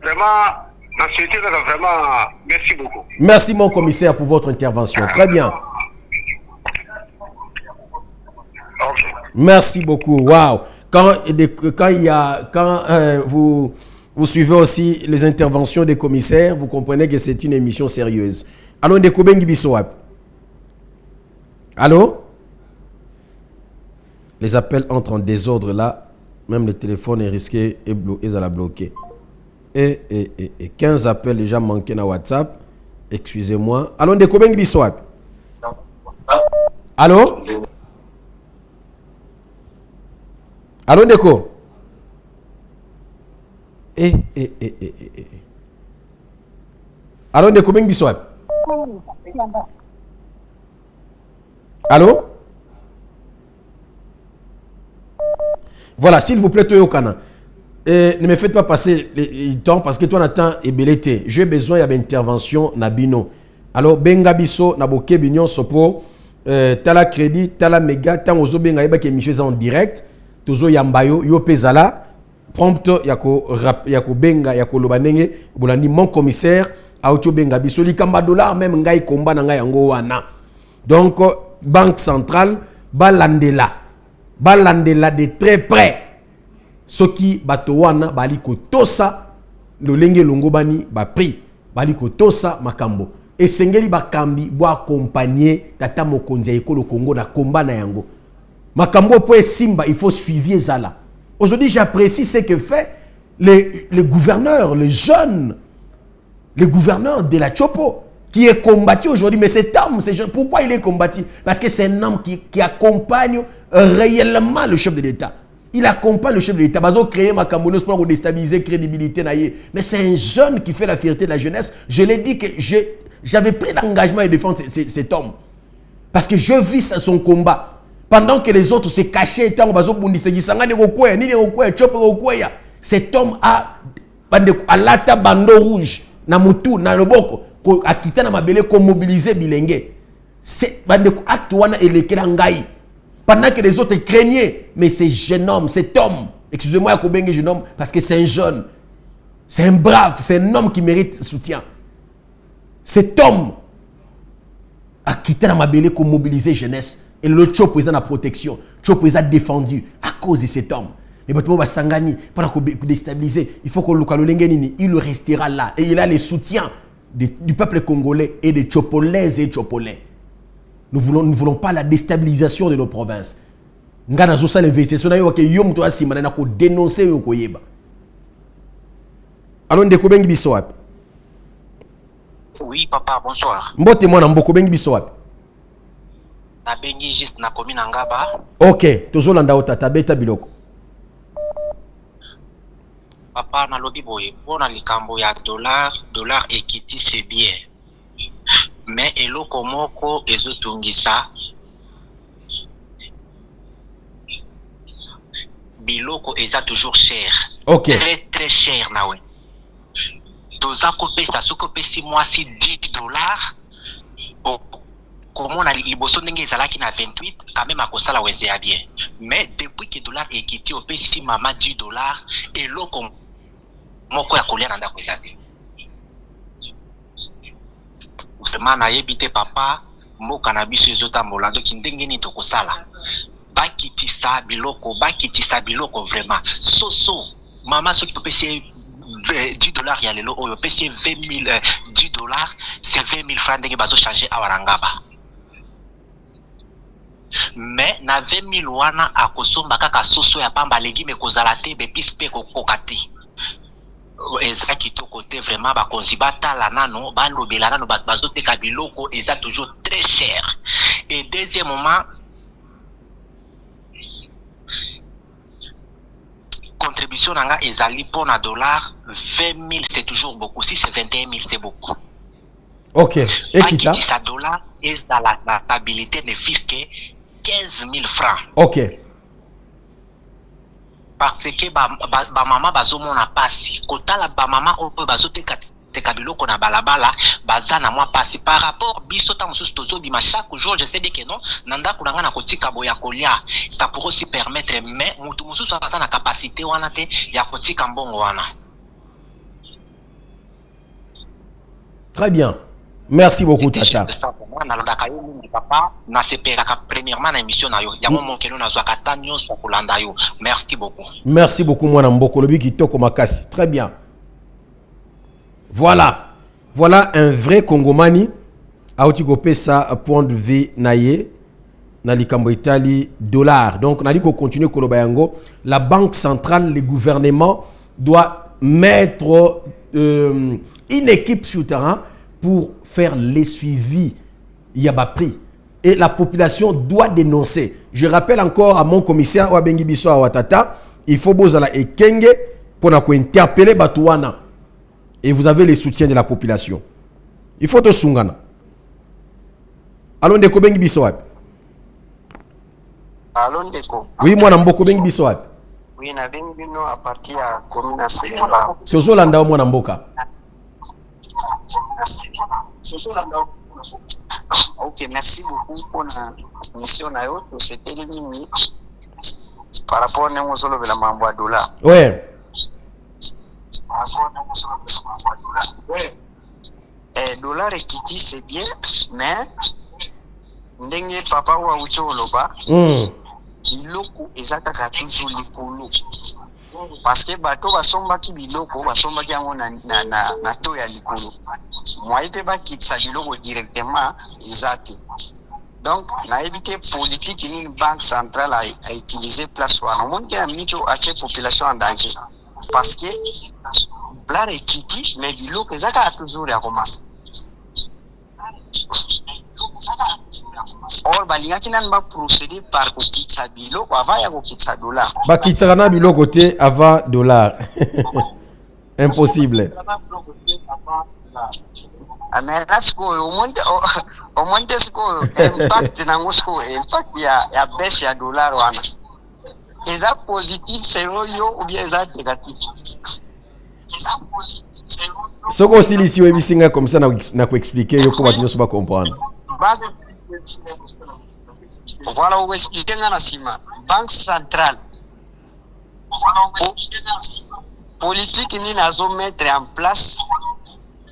Vraiment merci beaucoup. Merci mon commissaire pour votre intervention. Très bien. Okay. Merci beaucoup. Waouh. Quand vous suivez aussi les interventions des commissaires, vous comprenez que c'est une émission sérieuse. Allô ndeko bengi biso wapi? Allô? Les appels entrent en désordre là. Même le téléphone est risqué et à la bloquer. Et 15 appels déjà manqués dans WhatsApp. Excusez-moi. Allô, ndeko bengi biso wapi? Allô? Allô, ndeko? Allô, ndeko bengi biso wapi? Allô? Voilà, s'il vous plaît, Toyokana. Ne me faites pas passer le temps parce que toi, Nathan est belleté. J'ai besoin d'intervention Nabino. Alors, Bengabiso, Naboke Bignon, Sopo, Tala Crédit, Tala Mega, Tangozo Bengaïba qui est mis en direct, Tozo Yambayo, Yo Pezala, prompt, Yako Benga, Yako Lobanenge, Boulandi, mon commissaire, Aocho Bengabiso, Likamba dollar, même Ngai Komba Nanga Yango Wana. Donc, Banque centrale, Balandela de très près. Soki batowana baliko tosa lolenge longobani ba prix baliko tosa makambo esengeli bakambi bo accompagner tata mokonzi ya ekolo Congo na komba na yango makambo po simba il faut suivre zala. Aujourd'hui j'apprécie ce que fait les gouverneurs, les jeunes, les gouverneurs de la Chopo qui est combattu aujourd'hui. Mais cet homme, pourquoi il est combattu? Parce que c'est un homme qui accompagne réellement le chef de l'État. Il accompagne le chef de l'État. Il a créé ma Cameroun pour déstabiliser la crédibilité. Mais c'est un jeune qui fait la fierté de la jeunesse. Je l'ai dit que j'avais pris l'engagement de défendre cet homme. Parce que je vis son combat. Pendant que les autres se cachaient, cet homme a lata bando rouge, na mutu, na loboko, a quitté na mabele, ko mobiliser bilenge. C'est acte wana elekela ngai. Pendant que les autres craignaient, mais ce jeune homme, cet homme, excusez-moi, Yakobenge jeune homme, parce que c'est un jeune, c'est un brave, c'est un homme qui mérite soutien. Cet homme a quitté la mabele pour mobiliser jeunesse. Et le Tchop est en protection. Tchop est défendu à cause de cet homme. Mais maintenant, on va s'engager pour déstabiliser. Il faut que le Kalolengeni, il restera là. Et il a le soutien du peuple congolais et des Tchopolaises et Tchopolais. Nous ne voulons pas la déstabilisation de nos provinces. Nous avons fait l'investissement. Nous avons dénoncé. Alors, nous avons dit oui, papa, bonsoir. Mbote mwana mboko bengi biso wapi? Na bengi juste na commune Ngaba. OK, tozolanda otata beta biloko. Papa na lobi boye, pona likambo ya dollar ekiti c'est bien. Mais eloko moko ezotungisa biloko eza toujours cher. OK. Très très cher nawe. Toza kopesa soko pesi mwasi $10. Comment on a liboso ndenge ezalaki na 28 quand même akosala weze ya bien. Mais depuis que dollar ekiti opesi mama $10 eloko moko ya kolia na ndako ezate. Vraiment na yebite papa mboka na biso ezotambola donc ndenge ni tokosala. Bakitisa biloko vraiment. Soso mama soki opesi $10 ya lelo oyo pesi $20,000 c'est 20,000 francs ndenge bazo changer awarangaba. Mais na 20,000 wana akosomba kaka soso ya pamba legime kozala te bepis pe kokokate. Eza kitoko te vraiment bakonzi batala nano balobela nano bazoteka biloko eza toujours très cher. Et deuxièmement contribution nanga ezali pour na dollar 20,000 c'est toujours beaucoup. Si c'est 21,000 c'est beaucoup. OK. Et kita sa dollar est dans la stabilité ne fisque 15,000 francs. OK. Parce que ba mama bazomona pasi kotala ba mama opo bazoteka biloko na balabala bazana moi pasi par rapport biso ta mususu tozobima chaque jour. Je sais bien que non nanda kulanga na kotika boya kolia ça pourrait aussi permettre mais mutu mususu bazana capacité wana te ya kotika mbongo wana. Très bien. Merci beaucoup tata. Merci beaucoup mwana mboko lobi kitoko makasi. Très bien. Voilà un vrai Congomani auti kopesa point de vue naye na likambo Italie dollar. Donc on a dit qu'on continue koloba yango. La banque centrale, le gouvernement doit mettre une équipe sur terrain pour faire les suivis. Il y a pas pris. Et la population doit dénoncer. Je rappelle encore à mon commissaire Wabengi Biso à Watata, il faut bozala ekenge pour interpeller Batouana. Et vous avez les soutiens de la population. Il faut te sungana. Allons de Kobengi Biso. Allons Deko. Oui, moi Namboko Bengi Biso. Oui, na bengi bino à partir à commune Seba. Tozolanda moi Namboka. Ok, merci beaucoup pour la mission. C'était les mini par rapport à nos solos de la mambo à dollar. Ouais. Dollar et Kiti c'est bien, mais ndenge papa wa ucholoba. Biloko ezaka toujours likolo. Parce que bato basomba ki biloko basomba ki yango na to ya likolo. Moi pe ba kitsa biloko directement ezate. Donc na éviter politique ni banque centrale a utiliser place wana. Mon ki amito ache population en danger. Parce que dollar et Kiti mais biloko ezaka toujours ya commencer. or balingaki nani ba procéder par kokitisa biloko avant ya kokitisa dollar. Bakitisa na biloko te avant dollar. Impossible. Mais là sikoyo omonte sikoyo impact nango sikoyo impact ya baisse ya dollar wana. Eza positif selon yo ou bien eza négatif? Eza positif selon yo. Soko silisi we bisinga comme ça na ko expliquer yo ko batinyo so ba comprendre. Voilà où expliquer na sima. Banque centrale. Politique ni nazo mettre en place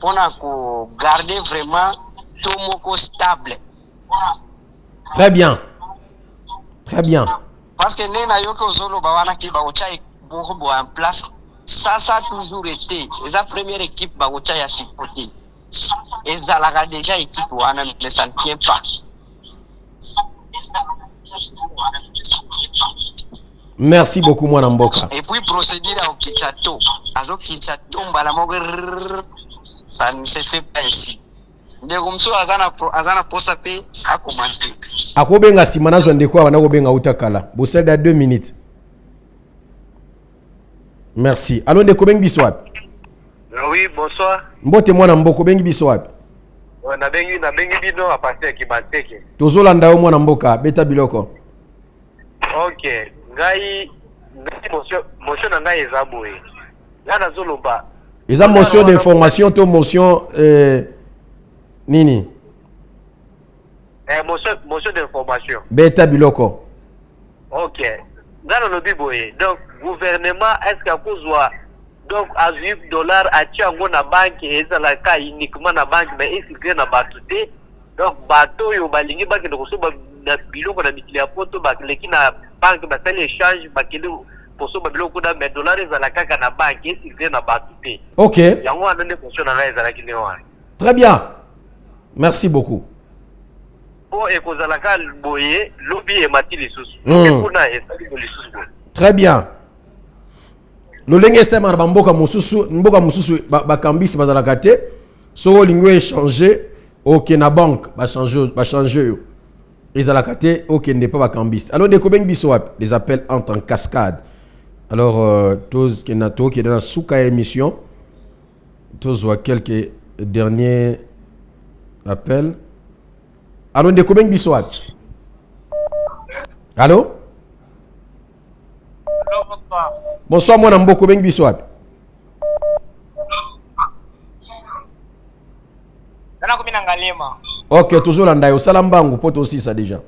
pour garder vraiment tout moko stable. Très bien. Très bien. Parce que nena yoko zolo bawana ki baocha bobo en place. Ça a toujours été. Et la première équipe baocha ya sipoté. Et ça l'a déjà équipe wana ne s'en tient pas. Merci beaucoup Mwana Mboka. Et puis procéder au Kitsato. Alors Kitsato ça ne se fait pas ici. Ndegumso azana posa pe akomande. Akobenga simana zo ndeko abana kobenga utakala. Boseda 2 minutes. Merci. Allons ndeko bengi biso wapi? Oui, bonsoir. Mbote Mwana Mboko bengi biso wapi? Na bengi bino a passer Kibanteke. Tozolanda yo Mwana Mboka beta biloko. OK. Ngai motion na ngai ezaboye. Ngana zoloba. Eza motion d'information to motion nini? Motion d'information. Beta biloko. OK. Ngana lobi boye. Donc gouvernement est-ce qu'à cause donc à $8 à tiango na banque eza la ka uniquement na banque mais est-ce que na batute donc bato yo balingi banque de koso na biloko na mikili ya poto ba leki na banque ba sali échange ba kele koso ba biloko na mais dollar eza la kaka na banque est-ce que na batute. OK. Yango wana ne fonction na eza la kile wana. Très bien. Merci beaucoup. Po ekozala ka boye lobi e matili susu. Kuna esali ko lisusu. Très bien. Lolenge sema na mboka mususu bakambisi bazalaka te so lingo échanger OK na banque ba changer yo ezalaka te OK n'est pas bakambisi. Alors ndeko bengi biso wapi les appels entrent en cascade. Alors tous qui nato qui est dans souka émission tous voient quelques derniers appels. Alors ndeko bengi biso wapi? Allô? Bonsoir Mwana Mboko bengi biso wapi? Nana ko mina ngalema. OK, toujours landa yo salambangu poto aussi ça déjà.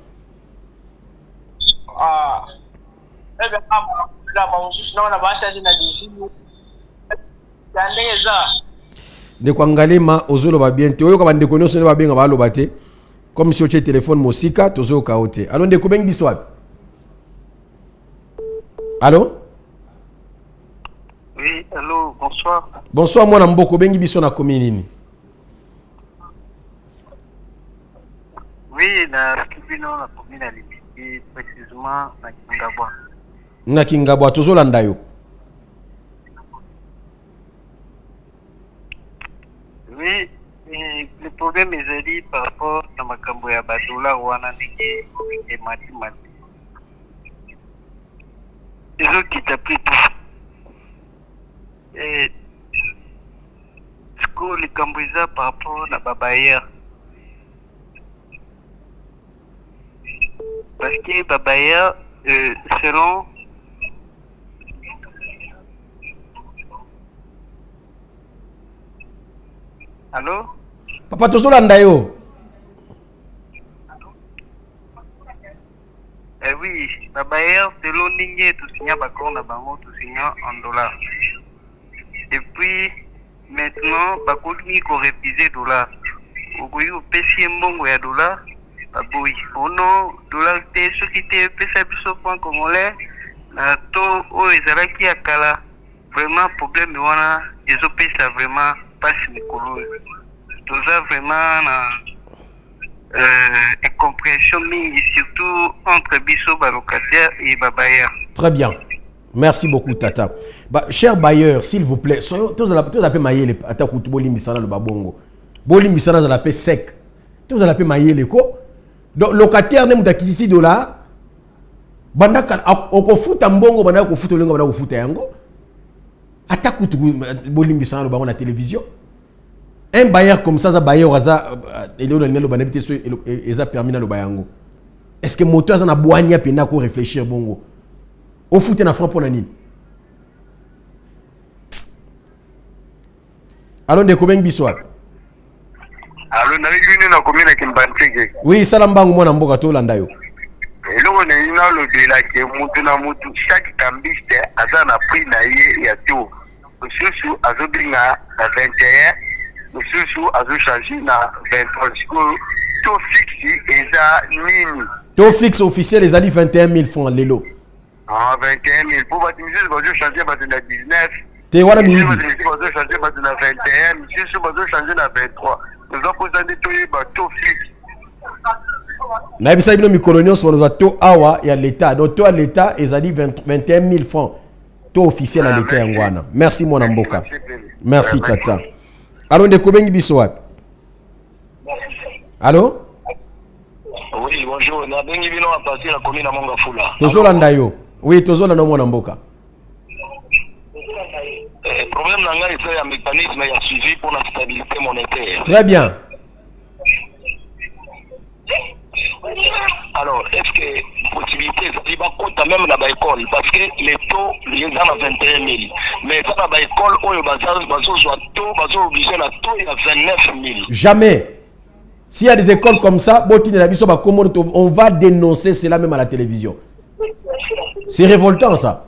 Ebe la mamusu na basha na dizimu. Yandeza. De kwa ngalema ozolo ba bien te oyo ka bande konyo sone ba benga ba loba te. Comme si o che téléphone mosika tozo kaote. Alors ndeko bengi biso wapi? Allô? Oui, allô, bonsoir. Bonsoir Mwana Mboko bengi biso na commune nini? Oui, na Kibino na commune à Libiki, précisément na Kingabwa. Na Kingabwa tozolanda yo. Oui, le problème est dit par rapport à makambo ya badola wana ndiki et mathématiques. Les autres qui t'appliquent et ce que les Cambouisa par rapport à Babayer. Parce que Babayer, selon allô? Papa tozolanda yo. Oui, Babayer, selon Ningé, tout signa Bakon, Bango, tout signa en dollars. Et puis, maintenant, Bakoni ko répisé dollars. Ogoyi au PC mbongo ya dollars, Baboui. Ono, dollar te, ce qui te pesa biso point congolais, na to, o, ezalaki akala. Vraiment, problème, wana, ezo pesa vraiment, pas mikolo. Toza vraiment, na, incompréhension surtout entre Bisso locataire et Babayer. Très bien. Merci beaucoup Tata. Cher bailleur, s'il vous plaît, tous la paix maillé les attaques ou bolimbisana le babongo. Bolimbisana dans la paix sec. Vous allez appeler mayele ko. Donc locataire ne muta kisi dollar. Bandaka oko futa mbongo bandaka ko futa lengo bandaka ko futa yango. Ata kutu bolimbi sana bango na télévision. Un bailleur comme ça bailleur waza eleo na nelo banabité so eza permis na lo bayango. Est-ce que moteur ça na boania pena ko réfléchir bongo. Au futa na franc pour na nini? Allons de Kobeng Biswap. Allô, Navigune na commune Kimbantege. Oui, salambangu mwana mboka to landa yo. Eloko na ina lo de la ke mutu na mutu chaque cambiste aza na prix na ye ya to. Mususu azobinga na 21, mususu azo changer na 23. To fixe eza nini? To fixe officiel les ali 21 000 francs lelo. Ah 21 000 pour batiser bazo changer ba na 19. Te wana mi. Bazo changer ba na 21, mususu bazo changer na 23. Nous avons posé des bateaux fixes. Na bisa bino mikolonios wana to awa ya l'état. Donc to à l'état ezali 21 000 francs. To officiel à l'état yangwana. Merci mon mboka. Merci tata. Allô de Kobengi biso wapi? Allô? Oui, bonjour. Na bengi bino à partir la commune à Mongafula. Tozolanda yo. Oui, tozolanda mwana mboka. Problème nanga c'est un mécanisme ya suivi pour la stabilité monétaire. Très bien. Alors, est-ce que possibilité c'est pas compte même dans l'école parce que les taux les gens à 21 000 mais ça dans l'école où bazo soit taux bazo obligé la taux il y a 29 000. Jamais. S'il y a des écoles comme ça, Botine la biso ba on va dénoncer cela même à la télévision. C'est révoltant ça.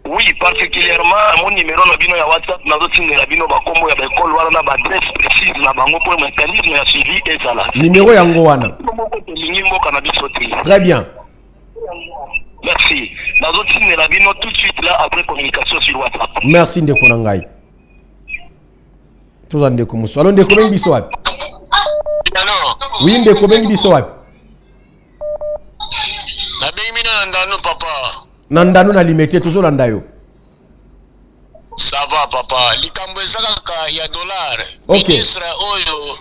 Oui, particulièrement mon numéro na bino ya WhatsApp na zotine la bino ba kombo ya ba école wala na ba adresse précise na bango pour mécanisme ya suivi et ça là. Numéro yango wana. Très bien. Merci. Na zotine la bino tout de suite là après communication sur WhatsApp. Merci ndeko nangai. Toza ndeko muso. Allo ndeko bengi biso wapi? Alors. Oui ndeko bengi biso wapi? Na bengi mina ndano papa. Nandano na limité toujours landa yo. Ça va papa. Likambo ezaka ya dollar. Okay. Ministre oyo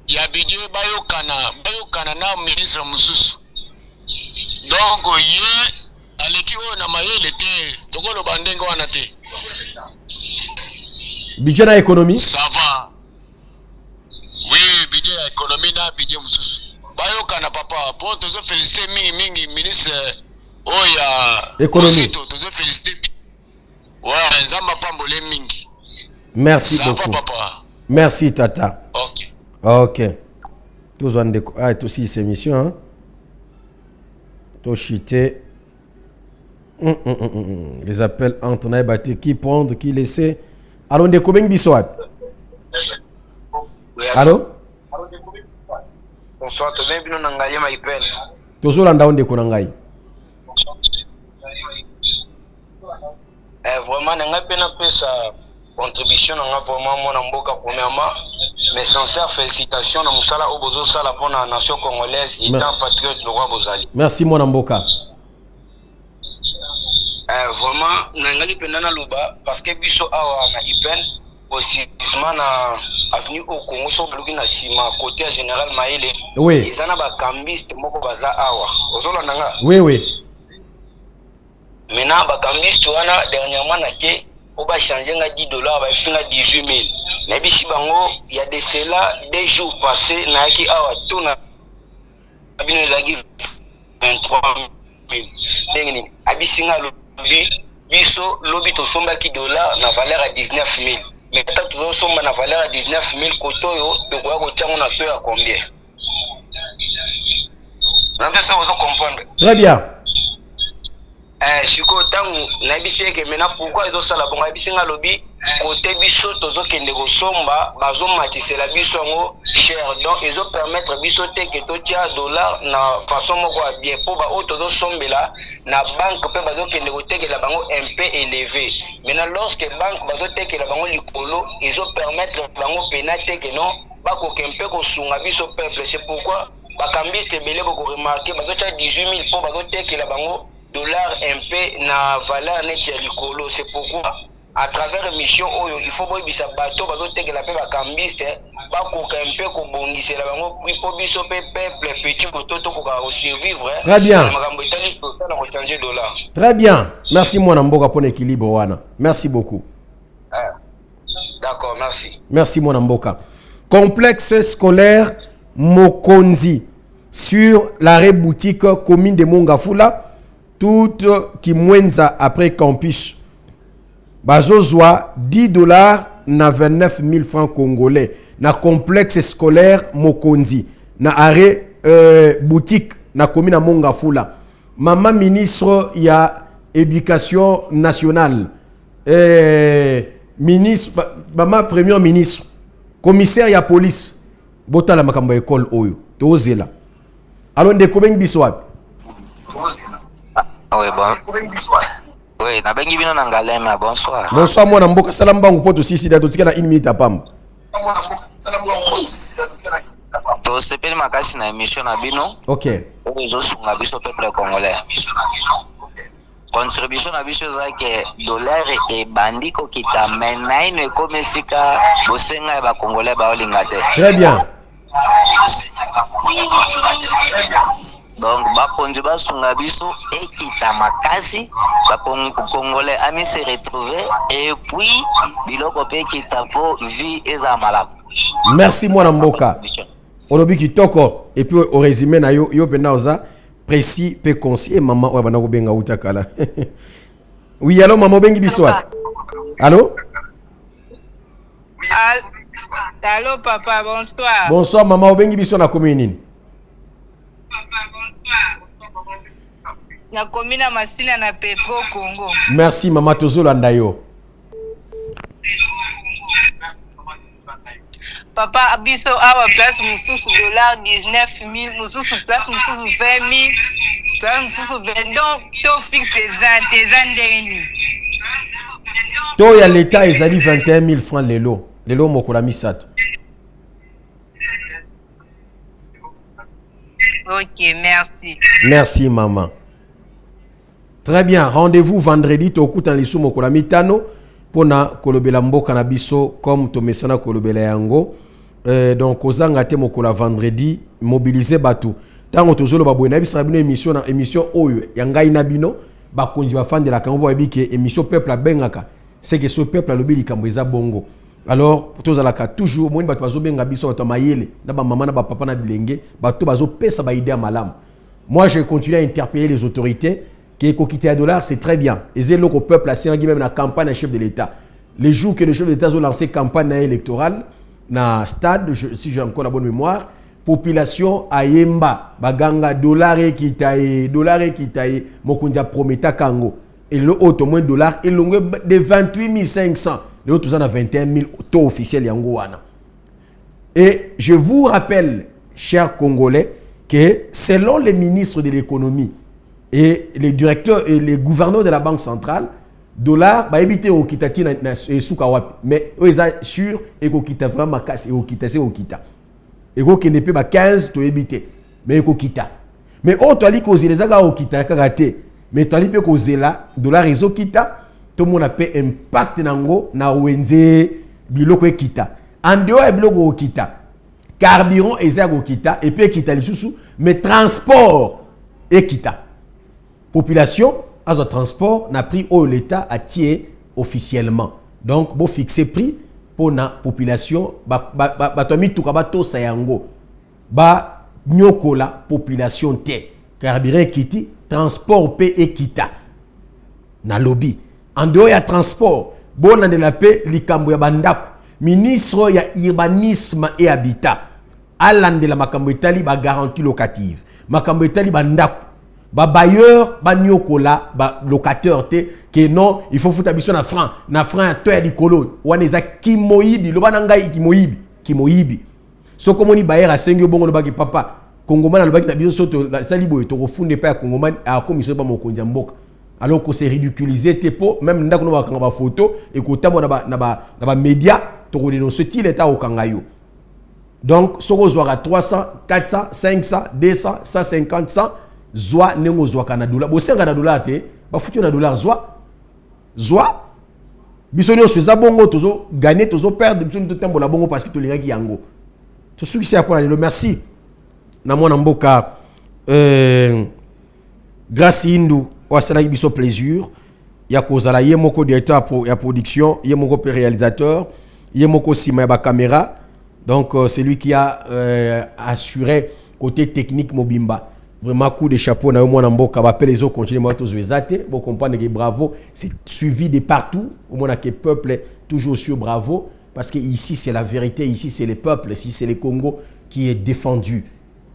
ya bidyo bayokana na ministre mususu. Donc ye aleki oyo na mayele te. Tokolo bandengo wana te. Budget na économie? Ça va. Oui, budget ya économie na budget mususu. Bayokana papa. Pour te féliciter mingi ministre oh ya économie. Ouais, nzamba pambole mingi. Merci ça beaucoup. Va, papa. Merci tata. OK. OK. Tous on de ah aussi ces émissions hein. To chiter. Les appels entre naibati qui prendre qui laisser. Allô de Kobeng Biswat. Allô? Bonsoir, to bien bino nangaye maipen. Tozolanda onde ko nangai. Vraiment nanga pena pesa contribution nanga vraiment mona mboka premièrement mes sincères félicitations na musala obozo sala pour la nation congolaise et étant patriote le roi Bozali. Merci mona mboka. Vraiment nanga pena na luba parce que biso awa na ipen aussi na avenue au Congo so bloqué na sima côté général Maele. Oui. Ils en a ba cambiste moko baza awa. Ozolo nanga. Oui. Maintenant, bakambiste wana dernièrement nake oba changer nga $10 ba singa 18 000. Na bishi bango il y a de cela 2 jours passés na ki awa tona abino zagi 23 000. Dengini abisinga lobi biso lobi to somba ki dollar na valeur à 19 000. Mais tant to somba na valeur à 19 000 kotoyo de quoi ko tiango na to ya combien? Na pesa vous comprendre. Très bien. Siko tangu na bisi ke mena pourquoi ils ont ça la bon bisi nga lobi côté biso tozo kende ko somba bazo matisela biso ngo cher donc ils ont permettre biso te que to tia dollar na façon moko bien pour ba auto tozo sombela na banque pe bazo kende ko tekela bango un peu élevé maintenant lorsque banque bazo tekela bango likolo ils ont permettre bango penate que non ba ko kempe ko sunga biso peuple c'est pourquoi bakambiste belé ko remarquer bazo tia 18 000 pour bazo tekela bango dollar un peu na valeur net ya likolo c'est pourquoi à travers mission oyo il faut boyebisa bato bazotekela mpe bakambiste bakoka mpe kobongisela bango po biso mpe peuple petit koto tokoka kosurvivre. Très bien. Makambo etali kosala kochanger dollar. Très bien. Merci mwana mboka pour l'équilibre wana. Merci beaucoup. D'accord, merci. Merci mwana mboka. Complexe scolaire Mokonzi sur l'arrêt boutique commune de Mongafula, toute qui mwenza après campus. Bazozwa $10 na 29 000 francs congolais. Na complexe scolaire Mokonzi. Na arrêt boutique na commune de Mongafula. Maman ministre ya éducation nationale. Ministre, maman premier ministre. Commissaire ya police. Bota la makambo école oyo. Tozela. Alors ndeko bengi biso wapi? Oui, bon. Oui, na bengi bino na Ngalema, bonsoir. Bonsoir mwana mboka salam bangu poto sisi da totika na 1 minute apamba. To sepeli makasi na émission na bino. OK. Oyo sunga biso peuple congolais. Contribution na biso za ke dollar e bandi ko kita menaino ekomesika bosenga ba congolais ba olinga te. Très bien. Donc bakonzi basunga biso ekita makasi ba congolais ami se retrouver et puis biloko pe kita po vie eza malamu. Merci mwana mboka. Olobi kitoko et puis au résumé na yo penda oza précis pe concis et maman oya bana ko benga utakala. Oui, allô maman bengi biso wapi? Allô? Allô papa, bonsoir. Bonsoir maman obengi biso na commune. Na commune Masina na Petro Congo. Merci maman tozolanda yo. Papa biso awa place mususu $19 000, mususu place mususu 20 000, place mususu 20. Donc to fixe tes ndeni. To ya l'état ezali 21 000 francs lelo. Lelo mokola misato. OK, merci. Merci maman. Très bien, rendez-vous vendredi tokuta lisu mokola mitano pona kolobela mboka na biso comme tomesana kolobela yango. Donc ozanga te mokola vendredi mobiliser batu. Tango tozolo babwena bisana bino émission oyo ya ngai na bino bakonzi bafandela kango babike émission peuple abengaka. C'est que ce peuple alobi likambo eza bongo. Alors tozalaka toujours moni batu bazobenga biso batu mayele na ba maman na ba papa na bilenge batu bazo pesa ba idée malam. Moi je continue à interpeller les autorités qui quitter à $, c'est très bien. Et c'est le peuple a même la campagne à chef de l'État. Les jours que le chef de l'État a lancé campagne électorale na stade, si j'ai encore la bonne mémoire, population a yemba baganga dollar kitaye mokunja prometa kango et le autre moins dollar et longue de 28 500. Le autre en a 21 000 taux officiels yango wana. Et je vous rappelle, chers Congolais, que selon les ministres de l'économie et les directeurs et les gouverneurs de la Banque centrale, dollar va éviter au kitati na suka wapi, mais eux sont sûr et ko kita vraiment casse et au kita c'est au kita. Et ko ne peut pas 15 to éviter, mais ko kita. Mais autre ali ko zela ga au kita kagate, mais to ali pe ko zela dollar iso kita, tout le monde a fait impact nango na wenze biloko e kita. En dehors e biloko o kita. Carburant ezako kita et puis kita lisusu, mais transport et kita. Population, à ce transport, n'a pris où l'État a tiré officiellement. Donc, bon fixer prix pour la population, batomi tukabato sayango, ba nyokola population te, carburant kiti, transport pe ekita, na lobby. En dehors ya transport, bon de la paix, likambo ya bandako, ministre ya urbanisme et habitat, alande la makambo etali ba garantie locative, makambo etali bandako. Ba bailleur ba nyokola ba locateur te que non il faut foutre biso na franc to ya dikolo wana eza kimoyibi lo bana ngai kimoyibi so komoni bailleur asengi bongo lo baki papa kongomana lo baki na biso soto sali boye to refunde pa kongomana a komisio ba mokonja mboka alors que c'est ridiculisé te po même ndako no bakanga ba photo et ko tambo na ba média to ko dénoncer ti l'état au kangayo. Donc soko zoara 300 400 500 200 150 100 Zwa nengo zwa kana dola. Bosenga na dola te, ba futu na dola zwa. biso nyonso eza bongo tozo gagner tozo perdre biso to tembo la bongo parce que tolingaki yango to succès à pour le merci na mwana mboka grâce Hindu wasala biso plaisir ya kozala ye moko directeur ya production ye moko réalisateur ye moko sima ba caméra donc c'est lui qui a assuré côté technique mobimba. Vraiment coup de chapeau na mwana mboka ba les autres continuer moi tous ezate bon comprendre que bravo c'est suivi de partout au moins que peuple toujours sur bravo parce que ici c'est la vérité, ici c'est les peuples, ici c'est le Congo qui est défendu.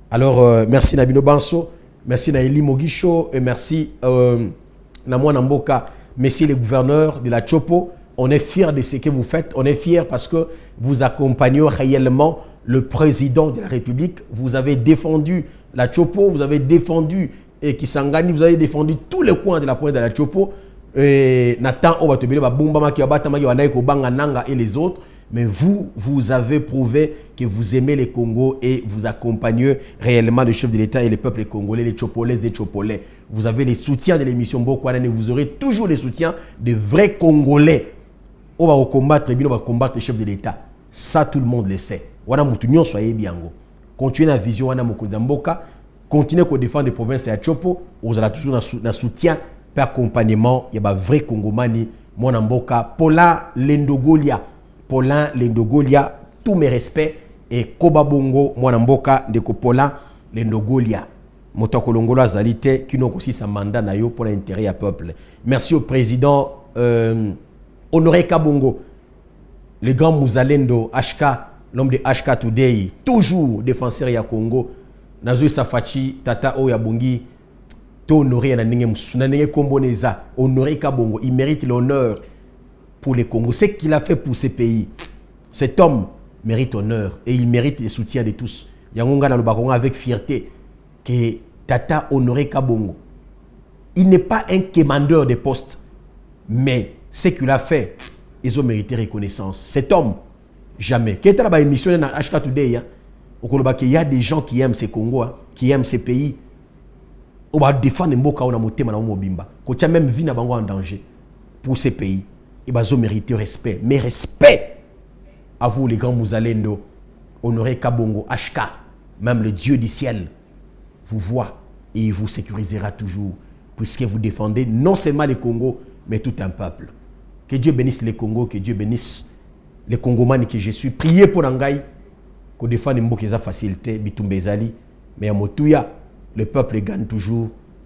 Alors merci Nabino Banso, merci na Eli Mogisho et merci na mwana mboka monsieur le gouverneur de la Chopo. On est fiers de ce que vous faites, on est fiers parce que vous accompagnez réellement le président de la République, vous avez défendu la Chopo, vous avez défendu Kisangani, vous avez défendu tous les coins de la province de la Chopo. Nathan Obatobele, Babumba, Nanga et les autres. Mais vous avez prouvé que vous aimez les Congos et vous accompagnez réellement le chef de l'État et les peuples congolais, les Chopolais et Chopolais. Vous avez les soutiens de l'émission Bokwanan et vous aurez toujours les soutiens de vrais Congolais. On va combattre le chef de l'État. Ça, tout le monde le sait. Soyez bien. Continuez la vision wana mokonzi mboka, continuez à défendre les provinces à Chopo, vous allez toujours dans soutien par accompagnement, il y a un vrai Congomani mwana mboka, Paulin Lendogolia, tous mes respects et Koba Bongo mwana mboka de Paulin Lendogolia. Motoko Longolo azalite qui n'ont aussi sa mandat na yo pour l'intérêt à peuple. Merci au président Honoré Kabongo, le grand Mouzalendo HK, l'homme de HK Today, toujours défenseur ya Congo. Nazui Safachi, Tata Oyabungi, to honoré na nenge Komboneza, Honoré Kabongo, il mérite l'honneur pour les Congo. C'est ce qu'il a fait pour ces pays. Cet homme mérite honneur et il mérite le soutien de tous. Yangonga na Lubakonga avec fierté que Tata Honoré Kabongo, il n'est pas un commandeur de poste, mais ce qu'il a fait, ils ont mérité reconnaissance. Cet homme, jamais. Quand on a émission dans HK Today, il y a des gens qui aiment ces Congo, qui aiment ces pays. On va défendre Mboka on a monté madame Mobimba. Quand tu as même vie en danger pour ces pays, ils ont mérité respect. Mais respect à vous les grands Mouzalendo, Honoré Kabongo, HK, même le Dieu du ciel vous voit et il vous sécurisera toujours puisque vous défendez non seulement les Congo mais tout un peuple. Que Dieu bénisse les Congo, que Dieu bénisse les Congomani que je suis. Priez pour Nangaï, que défendre Mboka facilité, Bitumbezali, mais à Motuya, le peuple gagne toujours.